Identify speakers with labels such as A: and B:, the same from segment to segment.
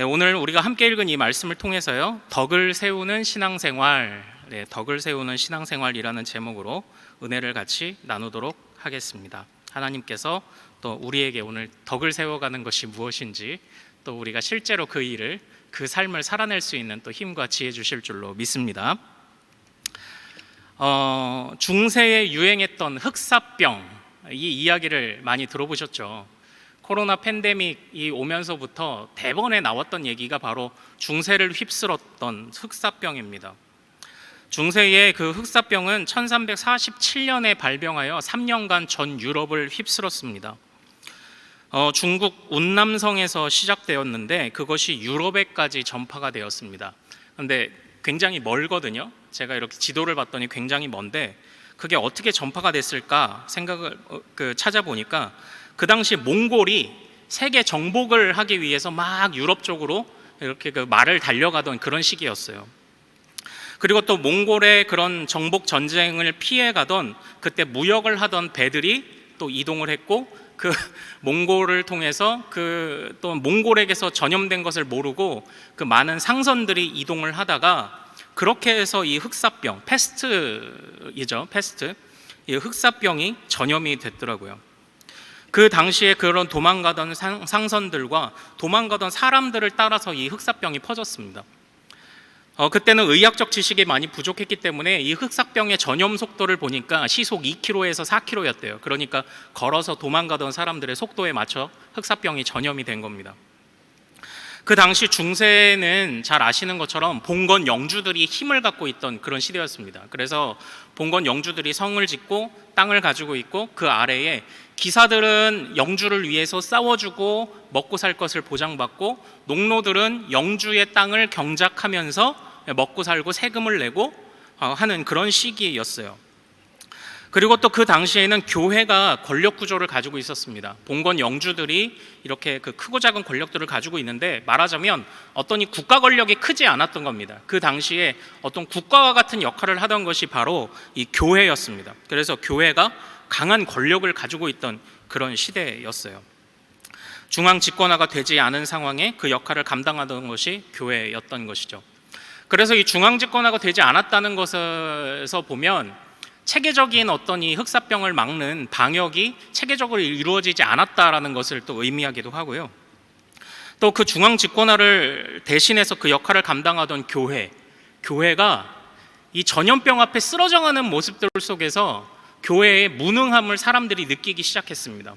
A: 네, 오늘 우리가 함께 읽은 이 말씀을 통해서요, 덕을 세우는 신앙생활, 덕을 세우는 신앙생활이라는 제목으로 은혜를 같이 나누도록 하겠습니다. 하나님께서 또 우리에게 오늘 덕을 세워가는 것이 무엇인지, 또 우리가 실제로 그 일을, 그 삶을 살아낼 수 있는 또 힘과 지혜 주실 줄로 믿습니다. 중세에 유행했던 흑사병, 이 이야기를 많이 들어보셨죠? 코로나 팬데믹이 오면서부터 대번에 나왔던 얘기가 바로 중세를 휩쓸었던 흑사병입니다. 중세의 그 흑사병은 1347년에 발병하여 3년간 전 유럽을 휩쓸었습니다. 중국 운남성에서 시작되었는데 그것이 유럽에까지 전파가 되었습니다. 그런데 굉장히 멀거든요. 제가 이렇게 지도를 봤더니 굉장히 먼데 그게 어떻게 전파가 됐을까 생각을 찾아보니까 그 당시 몽골이 세계 정복을 하기 위해서 막 유럽 쪽으로 이렇게 그 말을 달려가던 그런 시기였어요. 그리고 또 몽골의 그런 정복 전쟁을 피해가던 그때 무역을 하던 배들이 또 이동을 했고, 그 몽골을 통해서 그 또 몽골에게서 전염된 것을 모르고 그 많은 상선들이 이동을 하다가 그렇게 해서 이 흑사병, 패스트이죠, 패스트, 이 흑사병이 전염이 됐더라고요. 그 당시에 그런 도망가던 상선들과 도망가던 사람들을 따라서 이 흑사병이 퍼졌습니다. 그때는 의학적 지식이 많이 부족했기 때문에 이 흑사병의 전염 속도를 보니까 시속 2km에서 4km였대요. 그러니까 걸어서 도망가던 사람들의 속도에 맞춰 흑사병이 전염이 된 겁니다. 그 당시 중세는 잘 아시는 것처럼 봉건 영주들이 힘을 갖고 있던 그런 시대였습니다. 그래서 봉건 영주들이 성을 짓고 땅을 가지고 있고, 그 아래에 기사들은 영주를 위해서 싸워주고 먹고 살 것을 보장받고, 농노들은 영주의 땅을 경작하면서 먹고 살고 세금을 내고 하는 그런 시기였어요. 그리고 또 그 당시에는 교회가 권력 구조를 가지고 있었습니다. 봉건 영주들이 이렇게 그 크고 작은 권력들을 가지고 있는데, 말하자면 어떤 이 국가 권력이 크지 않았던 겁니다. 그 당시에 어떤 국가와 같은 역할을 하던 것이 바로 이 교회였습니다. 그래서 교회가 강한 권력을 가지고 있던 그런 시대였어요. 중앙 집권화가 되지 않은 상황에 그 역할을 감당하던 것이 교회였던 것이죠. 그래서 이 중앙 집권화가 되지 않았다는 것에서 보면 체계적인 어떤 이 흑사병을 막는 방역이 체계적으로 이루어지지 않았다라는 것을 또 의미하기도 하고요. 또 그 중앙 집권화를 대신해서 그 역할을 감당하던 교회가 이 전염병 앞에 쓰러져가는 모습들 속에서 교회의 무능함을 사람들이 느끼기 시작했습니다.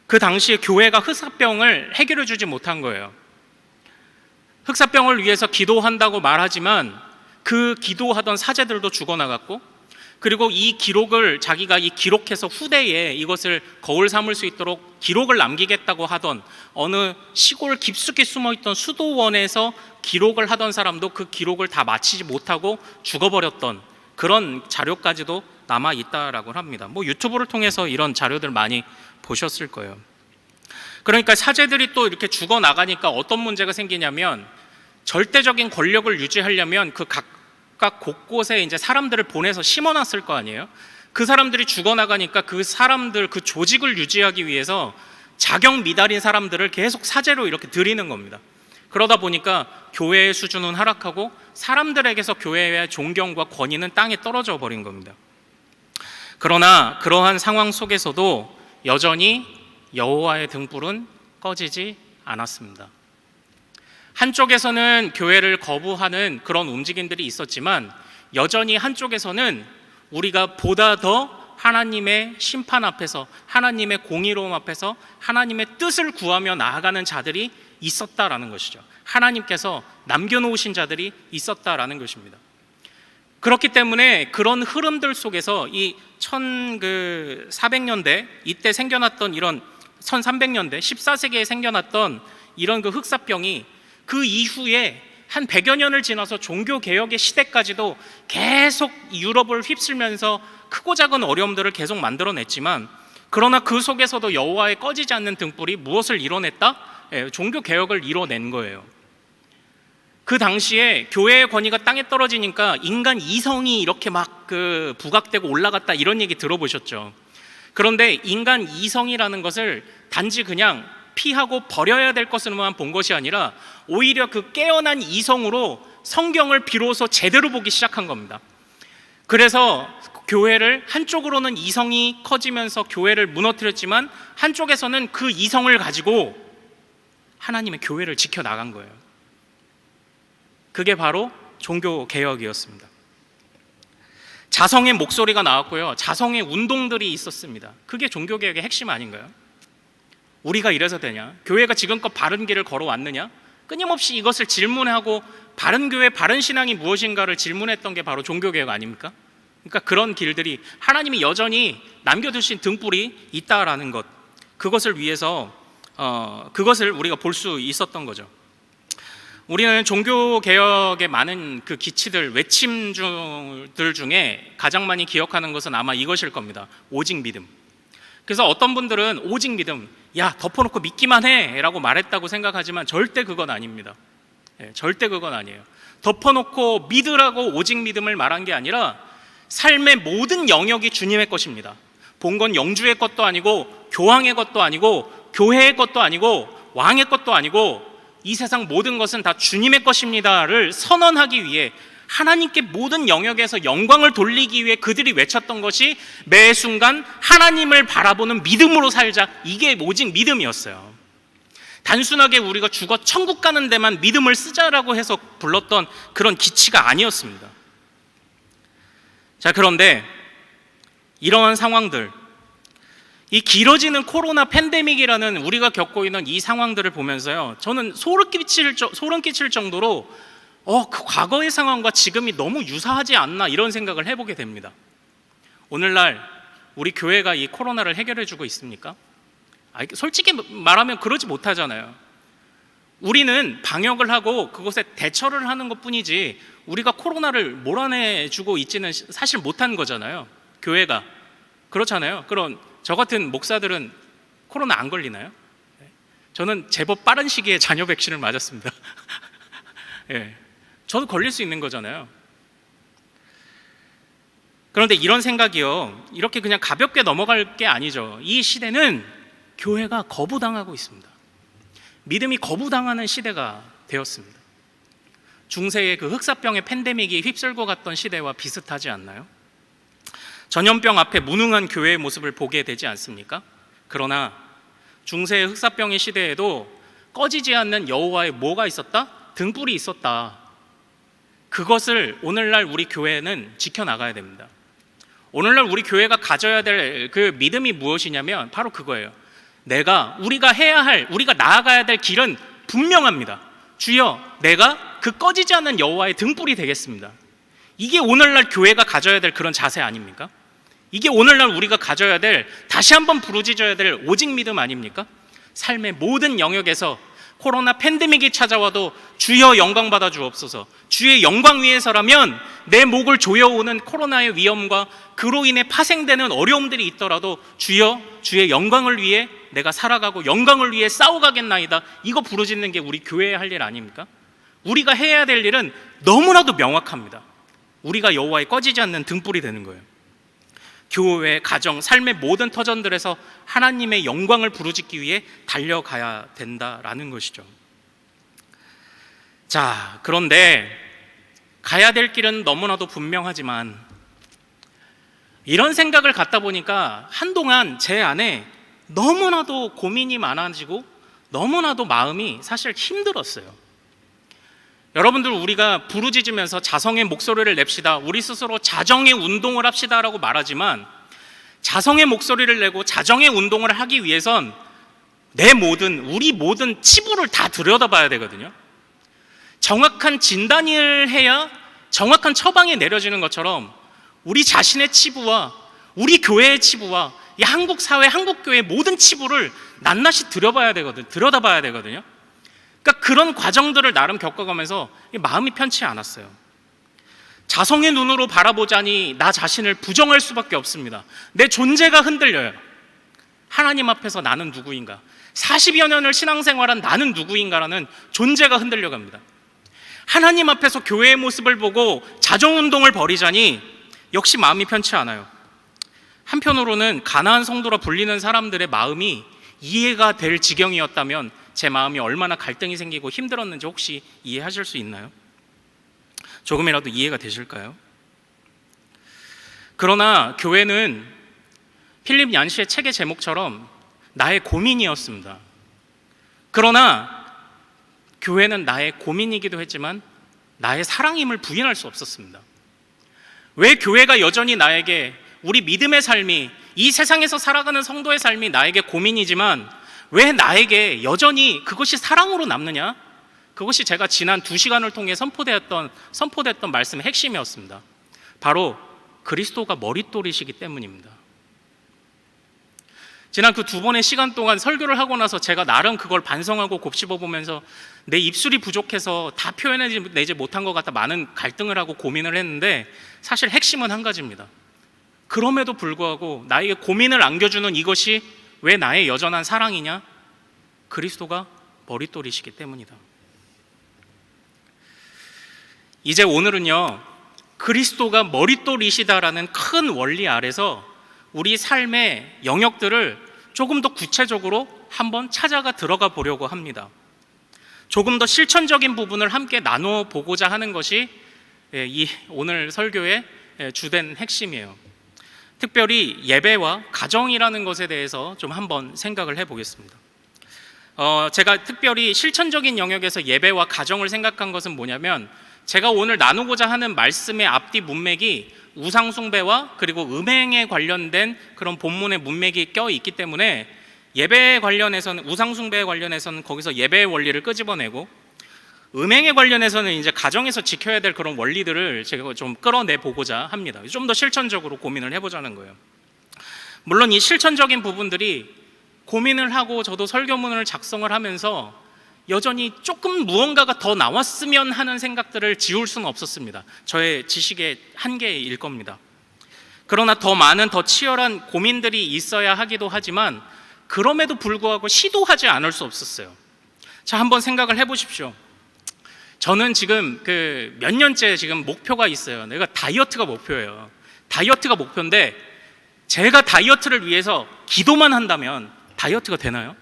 A: 그 당시에 교회가 흑사병을 해결해 주지 못한 거예요. 흑사병을 위해서 기도한다고 말하지만 그 기도하던 사제들도 죽어나갔고, 그리고 이 기록을 자기가 기록해서 후대에 이것을 거울 삼을 수 있도록 기록을 남기겠다고 하던 어느 시골 깊숙이 숨어있던 수도원에서 기록을 하던 사람도 그 기록을 다 마치지 못하고 죽어버렸던 그런 자료까지도 남아있다라고 합니다. 유튜브를 통해서 이런 자료들 많이 보셨을 거예요. 그러니까 사제들이 또 이렇게 죽어나가니까 어떤 문제가 생기냐면, 절대적인 권력을 유지하려면 그 각각 곳곳에 이제 사람들을 보내서 심어놨을 거 아니에요. 그 사람들이 죽어나가니까 그 사람들, 그 조직을 유지하기 위해서 자격 미달인 사람들을 계속 사제로 이렇게 들이는 겁니다. 그러다 보니까 교회의 수준은 하락하고 사람들에게서 교회의 존경과 권위는 땅에 떨어져 버린 겁니다. 그러나 그러한 상황 속에서도 여전히 여호와의 등불은 꺼지지 않았습니다. 한쪽에서는 교회를 거부하는 그런 움직임들이 있었지만, 여전히 한쪽에서는 우리가 보다 더 하나님의 심판 앞에서, 하나님의 공의로움 앞에서 하나님의 뜻을 구하며 나아가는 자들이 있었다라는 것이죠. 하나님께서 남겨놓으신 자들이 있었다라는 것입니다. 그렇기 때문에 그런 흐름들 속에서 이 1400년대 이때 생겨났던 이런 1300년대 14세기에 생겨났던 이런 그 흑사병이 그 이후에 한 100여 년을 지나서 종교개혁의 시대까지도 계속 유럽을 휩쓸면서 크고 작은 어려움들을 계속 만들어냈지만, 그러나 그 속에서도 여호와의 꺼지지 않는 등불이 무엇을 이뤄냈다? 종교개혁을 이뤄낸 거예요. 그 당시에 교회의 권위가 땅에 떨어지니까 인간 이성이 이렇게 막 부각되고 올라갔다, 이런 얘기 들어보셨죠? 그런데 인간 이성이라는 것을 단지 그냥 피하고 버려야 될 것으로만 본 것이 아니라 오히려 그 깨어난 이성으로 성경을 비로소 제대로 보기 시작한 겁니다. 그래서 교회를 한쪽으로는 이성이 커지면서 교회를 무너뜨렸지만 한쪽에서는 그 이성을 가지고 하나님의 교회를 지켜나간 거예요. 그게 바로 종교개혁이었습니다. 자성의 목소리가 나왔고요, 자성의 운동들이 있었습니다. 그게 종교개혁의 핵심 아닌가요? 우리가 이래서 되냐? 교회가 지금껏 바른 길을 걸어왔느냐? 끊임없이 이것을 질문하고 바른 교회, 바른 신앙이 무엇인가를 질문했던 게 바로 종교개혁 아닙니까? 그러니까 그런 길들이 하나님이 여전히 남겨두신 등불이 있다라는 것, 그것을 위해서 그것을 우리가 볼 수 있었던 거죠. 우리는 종교개혁의 많은 그 기치들, 외침들 중에 가장 많이 기억하는 것은 아마 이것일 겁니다. 오직 믿음. 그래서 어떤 분들은 오직 믿음, 야 덮어놓고 믿기만 해 라고 말했다고 생각하지만 절대 그건 아닙니다. 절대 그건 아니에요. 덮어놓고 믿으라고 오직 믿음을 말한 게 아니라 삶의 모든 영역이 주님의 것입니다. 본건 영주의 것도 아니고 교황의 것도 아니고 교회의 것도 아니고 왕의 것도 아니고 이 세상 모든 것은 다 주님의 것입니다를 선언하기 위해, 하나님께 모든 영역에서 영광을 돌리기 위해 그들이 외쳤던 것이 매 순간 하나님을 바라보는 믿음으로 살자, 이게 오직 믿음이었어요. 단순하게 우리가 죽어 천국 가는 데만 믿음을 쓰자라고 해서 불렀던 그런 기치가 아니었습니다. 자, 그런데 이러한 상황들, 이 길어지는 코로나 팬데믹이라는 우리가 겪고 있는 이 상황들을 보면서요, 저는 소름 끼칠 정도로 그 과거의 상황과 지금이 너무 유사하지 않나 이런 생각을 해보게 됩니다. 오늘날 우리 교회가 이 코로나를 해결해주고 있습니까? 솔직히 말하면 그러지 못하잖아요. 우리는 방역을 하고 그것에 대처를 하는 것뿐이지 우리가 코로나를 몰아내주고 있지는 사실 못한 거잖아요. 교회가. 그렇잖아요. 그럼 저 같은 목사들은 코로나 안 걸리나요? 저는 제법 빠른 시기에 자녀 백신을 맞았습니다. 예, 저도 걸릴 수 있는 거잖아요. 그런데 이런 생각이요, 이렇게 그냥 가볍게 넘어갈 게 아니죠. 이 시대는 교회가 거부당하고 있습니다. 믿음이 거부당하는 시대가 되었습니다. 중세의 그 흑사병의 팬데믹이 휩쓸고 갔던 시대와 비슷하지 않나요? 전염병 앞에 무능한 교회의 모습을 보게 되지 않습니까? 그러나 중세의 흑사병의 시대에도 꺼지지 않는 여호와의 뭐가 있었다? 등불이 있었다. 그것을 오늘날 우리 교회는 지켜나가야 됩니다. 오늘날 우리 교회가 가져야 될 그 믿음이 무엇이냐면 바로 그거예요. 우리가 해야 할, 우리가 나아가야 될 길은 분명합니다. 주여, 내가 그 꺼지지 않는 여호와의 등불이 되겠습니다. 이게 오늘날 교회가 가져야 될 그런 자세 아닙니까? 이게 오늘날 우리가 가져야 될, 다시 한번 부르짖어야 될 오직 믿음 아닙니까? 삶의 모든 영역에서 코로나 팬데믹이 찾아와도 주여 영광 받아 주옵소서, 주의 영광 위해서라면 내 목을 조여오는 코로나의 위험과 그로 인해 파생되는 어려움들이 있더라도 주여, 주의 영광을 위해 내가 살아가고 영광을 위해 싸워가겠나이다, 이거 부르짖는 게 우리 교회에 할 일 아닙니까? 우리가 해야 될 일은 너무나도 명확합니다. 우리가 여호와의 꺼지지 않는 등불이 되는 거예요. 교회, 가정, 삶의 모든 터전들에서 하나님의 영광을 부르짖기 위해 달려가야 된다라는 것이죠. 자, 그런데 가야 될 길은 너무나도 분명하지만 이런 생각을 갖다 보니까 한동안 제 안에 너무나도 고민이 많아지고 너무나도 마음이 사실 힘들었어요. 여러분들, 우리가 부르짖으면서 자성의 목소리를 냅시다, 우리 스스로 자정의 운동을 합시다라고 말하지만 자성의 목소리를 내고 자정의 운동을 하기 위해선 우리 모든 치부를 다 들여다봐야 되거든요. 정확한 진단을 해야 정확한 처방이 내려지는 것처럼 우리 자신의 치부와 우리 교회의 치부와 이 한국 사회, 한국 교회의 모든 치부를 낱낱이 들여다봐야 되거든요. 그러니까 그런 과정들을 나름 겪어가면서 마음이 편치 않았어요. 자성의 눈으로 바라보자니 나 자신을 부정할 수밖에 없습니다. 내 존재가 흔들려요. 하나님 앞에서 나는 누구인가, 40여 년을 신앙생활한 나는 누구인가라는 존재가 흔들려갑니다. 하나님 앞에서 교회의 모습을 보고 자정운동을 벌이자니 역시 마음이 편치 않아요. 한편으로는 가나안 성도라 불리는 사람들의 마음이 이해가 될 지경이었다면 제 마음이 얼마나 갈등이 생기고 힘들었는지 혹시 이해하실 수 있나요? 조금이라도 이해가 되실까요? 그러나 교회는 필립 얀시의 책의 제목처럼 나의 고민이었습니다. 그러나 교회는 나의 고민이기도 했지만 나의 사랑임을 부인할 수 없었습니다. 왜 교회가 여전히 나에게, 우리 믿음의 삶이, 이 세상에서 살아가는 성도의 삶이 나에게 고민이지만 왜 나에게 여전히 그것이 사랑으로 남느냐? 그것이 제가 지난 2시간을 통해 선포됐던 말씀의 핵심이었습니다. 바로 그리스도가 머릿돌이시기 때문입니다. 지난 그 2번의 시간 동안 설교를 하고 나서 제가 나름 그걸 반성하고 곱씹어 보면서 내 입술이 부족해서 다 표현해내지 못한 것 같아 많은 갈등을 하고 고민을 했는데, 사실 핵심은 한 가지입니다. 그럼에도 불구하고 나에게 고민을 안겨주는 이것이 왜 나의 여전한 사랑이냐? 그리스도가 머릿돌이시기 때문이다. 이제 오늘은요, 그리스도가 머릿돌이시다라는 큰 원리 아래서 우리 삶의 영역들을 조금 더 구체적으로 한번 찾아가 들어가 보려고 합니다. 조금 더 실천적인 부분을 함께 나누어 보고자 하는 것이 이 오늘 설교의 주된 핵심이에요. 특별히 예배와 가정이라는 것에 대해서 좀 한번 생각을 해보겠습니다. 제가 특별히 실천적인 영역에서 예배와 가정을 생각한 것은 뭐냐면, 제가 오늘 나누고자 하는 말씀의 앞뒤 문맥이 우상숭배와 그리고 음행에 관련된 그런 본문의 문맥이 껴있기 때문에 예배에 관련해서는, 우상숭배에 관련해서는 거기서 예배의 원리를 끄집어내고, 음행에 관련해서는 이제 가정에서 지켜야 될 그런 원리들을 제가 좀 끌어내 보고자 합니다. 좀 더 실천적으로 고민을 해보자는 거예요. 물론 이 실천적인 부분들이 고민을 하고 저도 설교문을 작성을 하면서 여전히 조금 무언가가 더 나왔으면 하는 생각들을 지울 수는 없었습니다. 저의 지식의 한계일 겁니다. 그러나 더 많은, 더 치열한 고민들이 있어야 하기도 하지만 그럼에도 불구하고 시도하지 않을 수 없었어요. 자, 한번 생각을 해보십시오. 저는 지금 몇 년째 지금 목표가 있어요. 내가 다이어트가 목표예요. 다이어트가 목표인데 제가 다이어트를 위해서 기도만 한다면 다이어트가 되나요?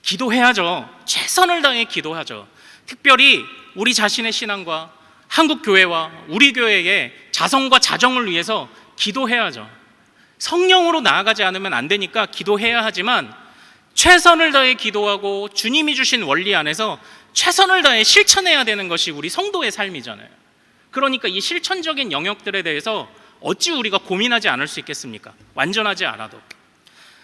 A: 기도해야죠. 최선을 다해 기도하죠. 특별히 우리 자신의 신앙과 한국 교회와 우리 교회의 자성과 자정을 위해서 기도해야죠. 성령으로 나아가지 않으면 안 되니까 기도해야 하지만 최선을 다해 기도하고 주님이 주신 원리 안에서 최선을 다해 실천해야 되는 것이 우리 성도의 삶이잖아요. 그러니까 이 실천적인 영역들에 대해서 어찌 우리가 고민하지 않을 수 있겠습니까? 완전하지 않아도.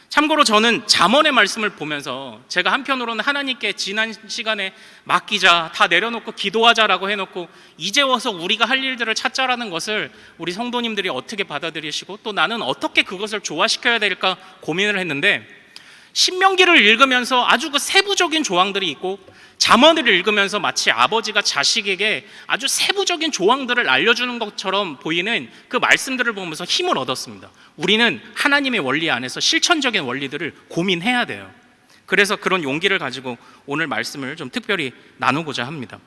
A: 참고로 저는 잠언의 말씀을 보면서 제가 한편으로는 하나님께 지난 시간에 맡기자, 다 내려놓고 기도하자라고 해놓고 이제 와서 우리가 할 일들을 찾자라는 것을 우리 성도님들이 어떻게 받아들이시고 또 나는 어떻게 그것을 조화시켜야 될까 고민을 했는데, 신명기를 읽으면서 아주 그 세부적인 조항들이 있고 잠언을 읽으면서 마치 아버지가 자식에게 아주 세부적인 조항들을 알려주는 것처럼 보이는 그 말씀들을 보면서 힘을 얻었습니다. 우리는 하나님의 원리 안에서 실천적인 원리들을 고민해야 돼요. 그래서 그런 용기를 가지고 오늘 말씀을 좀 특별히 나누고자 합니다.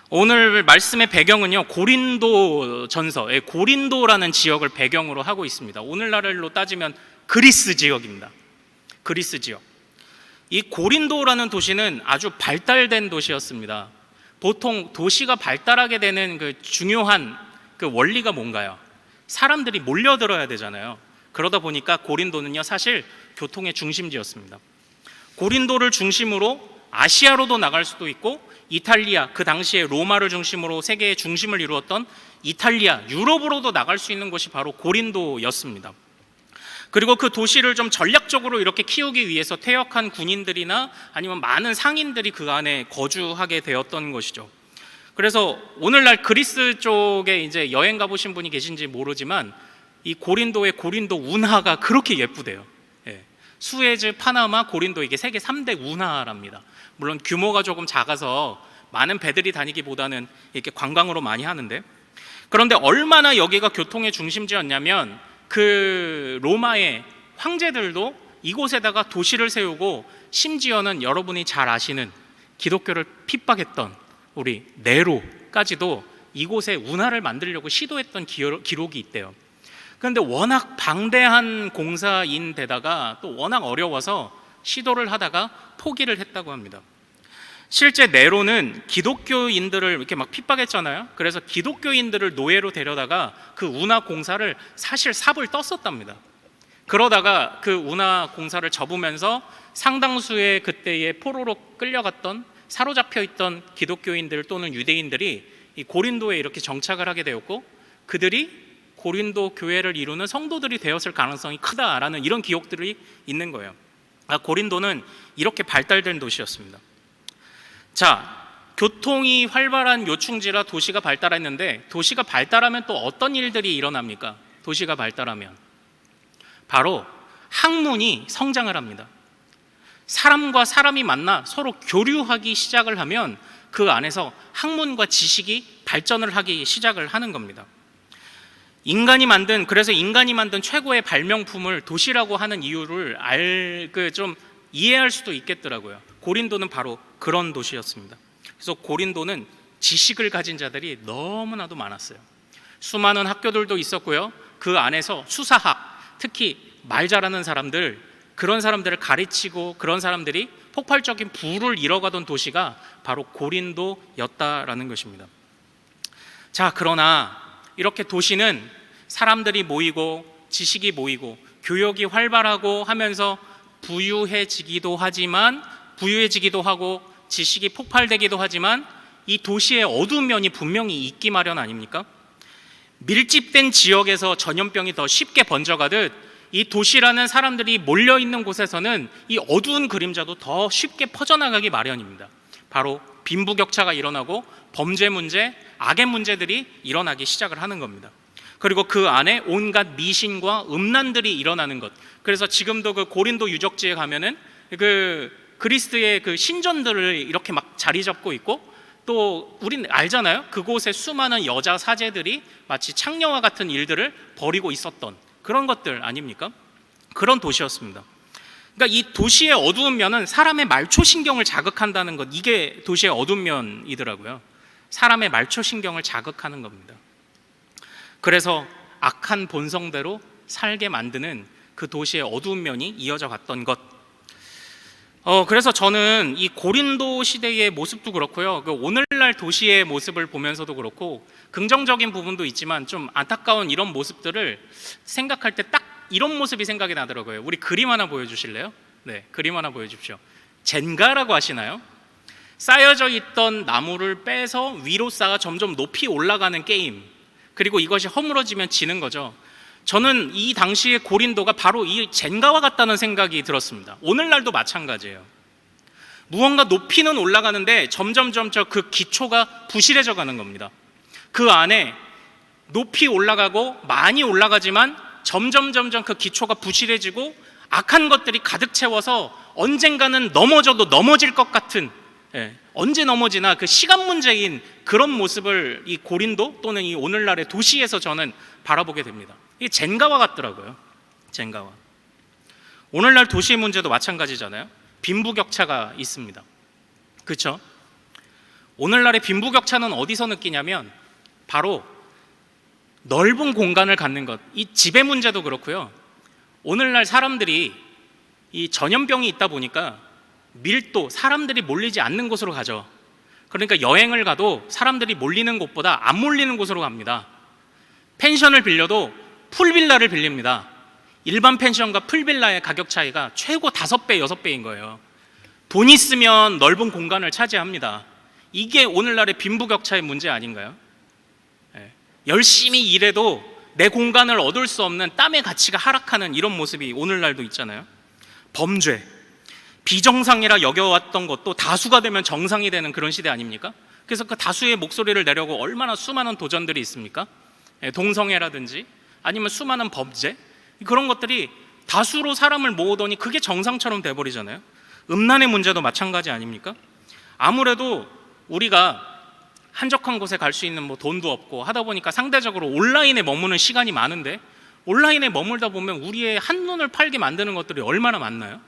A: 오늘 말씀의 배경은요, 고린도전서, 고린도라는 지역을 배경으로 하고 있습니다. 오늘날로 따지면 그리스 지역입니다. 그리스 지역. 이 고린도라는 도시는 아주 발달된 도시였습니다. 보통 도시가 발달하게 되는 그 중요한 그 원리가 뭔가요? 사람들이 몰려들어야 되잖아요. 그러다 보니까 고린도는요, 사실 교통의 중심지였습니다. 고린도를 중심으로 아시아로도 나갈 수도 있고, 이탈리아, 그 당시에 로마를 중심으로 세계의 중심을 이루었던 이탈리아, 유럽으로도 나갈 수 있는 곳이 바로 고린도였습니다. 그리고 그 도시를 좀 전략적으로 이렇게 키우기 위해서 퇴역한 군인들이나 아니면 많은 상인들이 그 안에 거주하게 되었던 것이죠. 그래서 오늘날 그리스 쪽에 이제 여행 가보신 분이 계신지 모르지만 이 고린도의 고린도 운하가 그렇게 예쁘대요. 수에즈, 파나마, 고린도, 이게 세계 3대 운하랍니다. 물론 규모가 조금 작아서 많은 배들이 다니기보다는 이렇게 관광으로 많이 하는데, 그런데 얼마나 여기가 교통의 중심지였냐면 그 로마의 황제들도 이곳에다가 도시를 세우고, 심지어는 여러분이 잘 아시는 기독교를 핍박했던 우리 네로까지도 이곳에 운하를 만들려고 시도했던 기록이 있대요. 그런데 워낙 방대한 공사인데다가 또 워낙 어려워서 시도를 하다가 포기를 했다고 합니다. 실제 네로는 기독교인들을 이렇게 막 핍박했잖아요. 그래서 기독교인들을 노예로 데려다가 그 운하 공사를 사실 삽을 떴었답니다. 그러다가 그 운하 공사를 접으면서 상당수의 그때의 포로로 끌려갔던, 사로잡혀 있던 기독교인들 또는 유대인들이 이 고린도에 이렇게 정착을 하게 되었고, 그들이 고린도 교회를 이루는 성도들이 되었을 가능성이 크다라는 이런 기록들이 있는 거예요. 고린도는 이렇게 발달된 도시였습니다. 자, 교통이 활발한 요충지라 도시가 발달했는데, 도시가 발달하면 또 어떤 일들이 일어납니까? 도시가 발달하면 바로 학문이 성장을 합니다. 사람과 사람이 만나 서로 교류하기 시작을 하면 그 안에서 학문과 지식이 발전을 하기 시작을 하는 겁니다. 그래서 인간이 만든 최고의 발명품을 도시라고 하는 이유를 좀 이해할 수도 있겠더라고요. 고린도는 바로 그런 도시였습니다. 그래서 고린도는 지식을 가진 자들이 너무나도 많았어요. 수많은 학교들도 있었고요. 그 안에서 수사학, 특히 말 잘하는 사람들, 그런 사람들을 가르치고 그런 사람들이 폭발적인 부를 이뤄가던 도시가 바로 고린도였다라는 것입니다. 자, 그러나 이렇게 도시는 사람들이 모이고 지식이 모이고 교역이 활발하고 하면서 부유해지기도 하고 지식이 폭발되기도 하지만 이 도시의 어두운 면이 분명히 있기 마련 아닙니까? 밀집된 지역에서 전염병이 더 쉽게 번져가듯 이 도시라는 사람들이 몰려있는 곳에서는 이 어두운 그림자도 더 쉽게 퍼져나가기 마련입니다. 바로 빈부격차가 일어나고 범죄 문제, 악의 문제들이 일어나기 시작을 하는 겁니다. 그리고 그 안에 온갖 미신과 음란들이 일어나는 것. 그래서 지금도 그 고린도 유적지에 가면은 그 그리스도의 그 신전들을 이렇게 막 자리 잡고 있고, 또 우리는 알잖아요. 그곳에 수많은 여자 사제들이 마치 창녀와 같은 일들을 벌이고 있었던 그런 것들 아닙니까? 그런 도시였습니다. 그러니까 이 도시의 어두운 면은 사람의 말초신경을 자극한다는 것, 이게 도시의 어두운 면이더라고요. 사람의 말초신경을 자극하는 겁니다. 그래서 악한 본성대로 살게 만드는 그 도시의 어두운 면이 이어져 갔던 것. 그래서 저는 이 고린도 시대의 모습도 그렇고요, 그 오늘날 도시의 모습을 보면서도 그렇고 긍정적인 부분도 있지만 좀 안타까운 이런 모습들을 생각할 때 딱 이런 모습이 생각이 나더라고요. 우리 그림 하나 보여주실래요? 네, 그림 하나 보여주십시오. 젠가라고 하시나요? 쌓여져 있던 나무를 빼서 위로 쌓아 점점 높이 올라가는 게임, 그리고 이것이 허물어지면 지는 거죠. 저는 이 당시의 고린도가 바로 이 젠가와 같다는 생각이 들었습니다. 오늘날도 마찬가지예요. 무언가 높이는 올라가는데 점점 그 기초가 부실해져 가는 겁니다. 그 안에 높이 올라가고 많이 올라가지만 점점 그 기초가 부실해지고 악한 것들이 가득 채워서 언젠가는 넘어져도 넘어질 것 같은, 언제 넘어지나 그 시간 문제인 그런 모습을 이 고린도 또는 이 오늘날의 도시에서 저는 바라보게 됩니다. 이게 젠가와 같더라고요. 젠가와. 오늘날 도시의 문제도 마찬가지잖아요. 빈부격차가 있습니다. 그렇죠? 오늘날의 빈부격차는 어디서 느끼냐면 바로 넓은 공간을 갖는 것. 이 집의 문제도 그렇고요. 오늘날 사람들이 이 전염병이 있다 보니까 밀도, 사람들이 몰리지 않는 곳으로 가죠. 그러니까 여행을 가도 사람들이 몰리는 곳보다 안 몰리는 곳으로 갑니다. 펜션을 빌려도 풀빌라를 빌립니다. 일반 펜션과 풀빌라의 가격 차이가 최고 5배, 6배인 거예요. 돈 있으면 넓은 공간을 차지합니다. 이게 오늘날의 빈부격차의 문제 아닌가요? 열심히 일해도 내 공간을 얻을 수 없는 땀의 가치가 하락하는 이런 모습이 오늘날도 있잖아요. 범죄, 비정상이라 여겨왔던 것도 다수가 되면 정상이 되는 그런 시대 아닙니까? 그래서 그 다수의 목소리를 내려고 얼마나 수많은 도전들이 있습니까? 동성애라든지 아니면 수많은 범죄, 그런 것들이 다수로 사람을 모으더니 그게 정상처럼 돼버리잖아요. 음란의 문제도 마찬가지 아닙니까? 아무래도 우리가 한적한 곳에 갈 수 있는 돈도 없고 하다 보니까 상대적으로 온라인에 머무는 시간이 많은데, 온라인에 머물다 보면 우리의 한눈을 팔게 만드는 것들이 얼마나 많나요?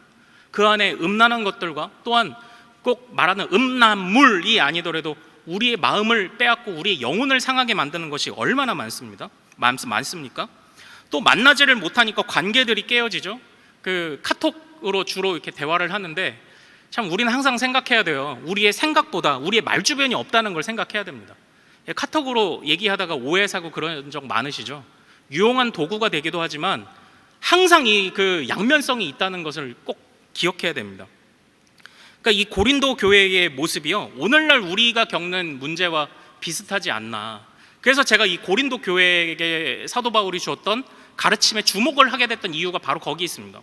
A: 그 안에 음란한 것들과 또한 꼭 말하는 음란물이 아니더라도 우리의 마음을 빼앗고 우리의 영혼을 상하게 만드는 것이 얼마나 많습니까? 또 만나지를 못하니까 관계들이 깨어지죠. 그 카톡으로 주로 이렇게 대화를 하는데 참 우리는 항상 생각해야 돼요. 우리의 생각보다 우리의 말주변이 없다는 걸 생각해야 됩니다. 카톡으로 얘기하다가 오해 사고 그런 적 많으시죠? 유용한 도구가 되기도 하지만 항상 이 그 양면성이 있다는 것을 꼭 기억해야 됩니다. 그러니까 이 고린도 교회의 모습이요, 오늘날 우리가 겪는 문제와 비슷하지 않나. 그래서 제가 이 고린도 교회에게 사도 바울이 주었던 가르침에 주목을 하게 됐던 이유가 바로 거기 있습니다.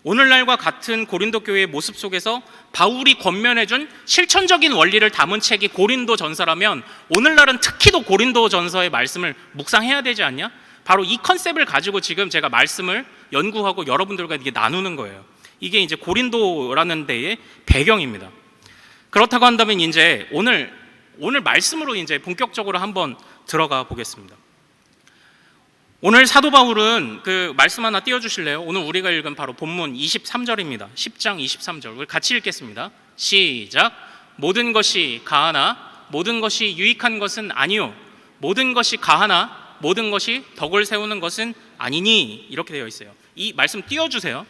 A: 오늘날과 같은 고린도 교회의 모습 속에서 바울이 권면해준 실천적인 원리를 담은 책이 고린도 전서라면 오늘날은 특히도 고린도 전서의 말씀을 묵상해야 되지 않냐? 바로 이 컨셉을 가지고 지금 제가 말씀을 연구하고 여러분들과 이게 나누는 거예요. 이게 이제 고린도라는 데의 배경입니다. 그렇다고 한다면 이제 오늘 말씀으로 이제 본격적으로 한번 들어가 보겠습니다. 오늘 사도 바울은 그 말씀 하나 띄워주실래요? 오늘 우리가 읽은 바로 본문 23절입니다. 10장 23절. 우리 같이 읽겠습니다. 시작. 모든 것이 가하나 모든 것이 유익한 것은 아니요 모든 것이 가하나 모든 것이 덕을 세우는 것은 아니니, 이렇게 되어 있어요. 이 말씀 띄워주세요.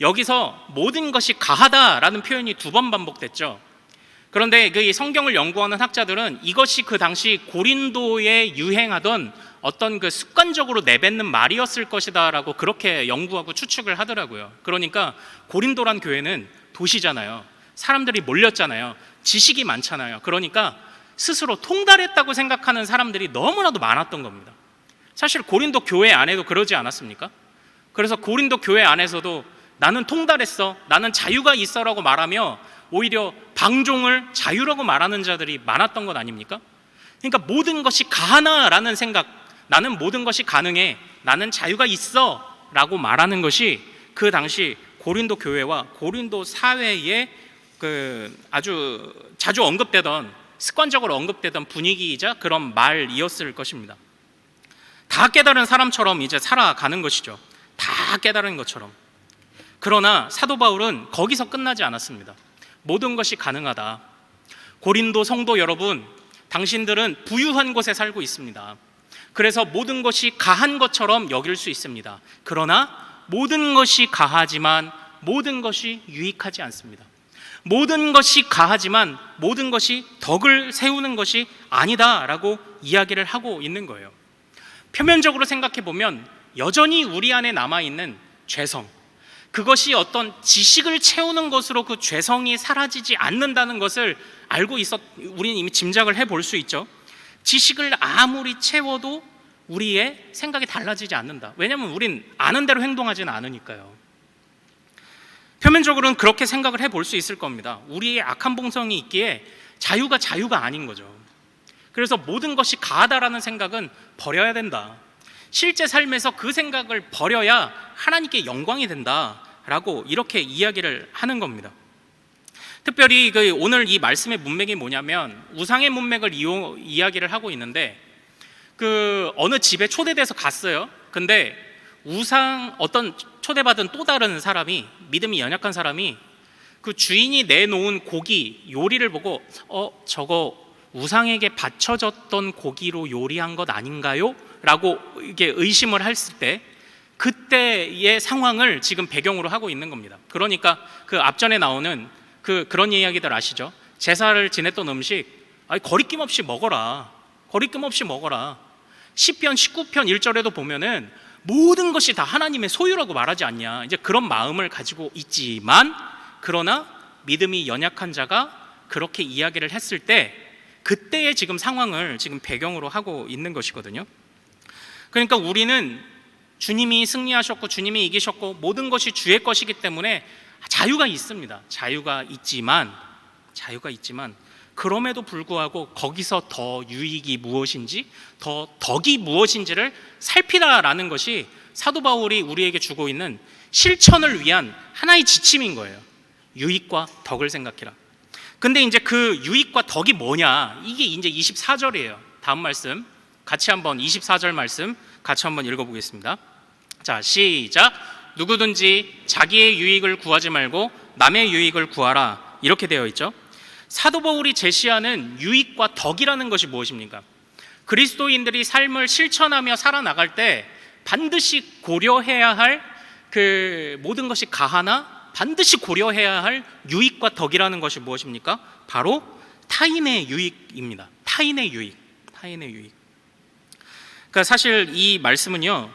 A: 여기서 모든 것이 가하다라는 표현이 2번 반복됐죠. 그런데 그 성경을 연구하는 학자들은 이것이 그 당시 고린도에 유행하던 어떤 그 습관적으로 내뱉는 말이었을 것이다라고 그렇게 연구하고 추측을 하더라고요. 그러니까 고린도란 교회는 도시잖아요. 사람들이 몰렸잖아요. 지식이 많잖아요. 그러니까 스스로 통달했다고 생각하는 사람들이 너무나도 많았던 겁니다. 사실 고린도 교회 안에도 그러지 않았습니까? 그래서 고린도 교회 안에서도 나는 통달했어, 나는 자유가 있어라고 말하며 오히려 방종을 자유라고 말하는 자들이 많았던 것 아닙니까? 그러니까 모든 것이 가하나라는 생각, 나는 모든 것이 가능해, 나는 자유가 있어 라고 말하는 것이 그 당시 고린도 교회와 고린도 사회에 그 아주 자주 언급되던, 습관적으로 언급되던 분위기이자 그런 말이었을 것입니다. 다 깨달은 사람처럼 이제 살아가는 것이죠. 다 깨달은 것처럼. 그러나 사도 바울은 거기서 끝나지 않았습니다. 모든 것이 가능하다. 고린도 성도 여러분, 당신들은 부유한 곳에 살고 있습니다. 그래서 모든 것이 가한 것처럼 여길 수 있습니다. 그러나 모든 것이 가하지만 모든 것이 유익하지 않습니다. 모든 것이 가하지만 모든 것이 덕을 세우는 것이 아니다라고 이야기를 하고 있는 거예요. 표면적으로 생각해 보면 여전히 우리 안에 남아있는 죄성, 그것이 어떤 지식을 채우는 것으로 그 죄성이 사라지지 않는다는 것을 알고 우리는 이미 짐작을 해볼 수 있죠. 지식을 아무리 채워도 우리의 생각이 달라지지 않는다. 왜냐하면 우린 아는 대로 행동하지는 않으니까요. 표면적으로는 그렇게 생각을 해볼 수 있을 겁니다. 우리의 악한 본성이 있기에 자유가 아닌 거죠. 그래서 모든 것이 가하다라는 생각은 버려야 된다. 실제 삶에서 그 생각을 버려야 하나님께 영광이 된다라고 이렇게 이야기를 하는 겁니다. 특별히 오늘 이 말씀의 문맥이 뭐냐면 우상의 문맥을 이야기를 하고 있는데, 그 어느 집에 초대돼서 갔어요. 근데 어떤 초대받은 또 다른 사람이, 믿음이 연약한 사람이 그 주인이 내놓은 고기 요리를 보고 저거 우상에게 바쳐졌던 고기로 요리한 것 아닌가요? 라고 이게 의심을 했을 때, 그때의 상황을 지금 배경으로 하고 있는 겁니다. 그러니까 그 앞전에 나오는 그런 이야기들 아시죠? 제사를 지냈던 음식 거리낌 없이 먹어라. 거리낌 없이 먹어라. 시편 19편 1절에도 보면은 모든 것이 다 하나님의 소유라고 말하지 않냐. 이제 그런 마음을 가지고 있지만, 그러나 믿음이 연약한 자가 그렇게 이야기를 했을 때 그때의 지금 상황을 지금 배경으로 하고 있는 것이거든요. 그러니까 우리는 주님이 승리하셨고 주님이 이기셨고 모든 것이 주의 것이기 때문에 자유가 있습니다. 자유가 있지만 그럼에도 불구하고 거기서 더 유익이 무엇인지, 더 덕이 무엇인지를 살피라라는 것이 사도 바울이 우리에게 주고 있는 실천을 위한 하나의 지침인 거예요. 유익과 덕을 생각해라. 근데 이제 그 유익과 덕이 뭐냐? 이게 이제 24절이에요. 다음 말씀 같이 한번 24절 말씀 같이 한번 읽어보겠습니다. 자, 시작. 누구든지 자기의 유익을 구하지 말고 남의 유익을 구하라. 이렇게 되어 있죠. 사도 바울이 제시하는 유익과 덕이라는 것이 무엇입니까? 그리스도인들이 삶을 실천하며 살아나갈 때 반드시 고려해야 할 그 모든 것이 가하나 반드시 고려해야 할 유익과 덕이라는 것이 무엇입니까? 바로 타인의 유익입니다. 타인의 유익. 그러니까 사실 이 말씀은요,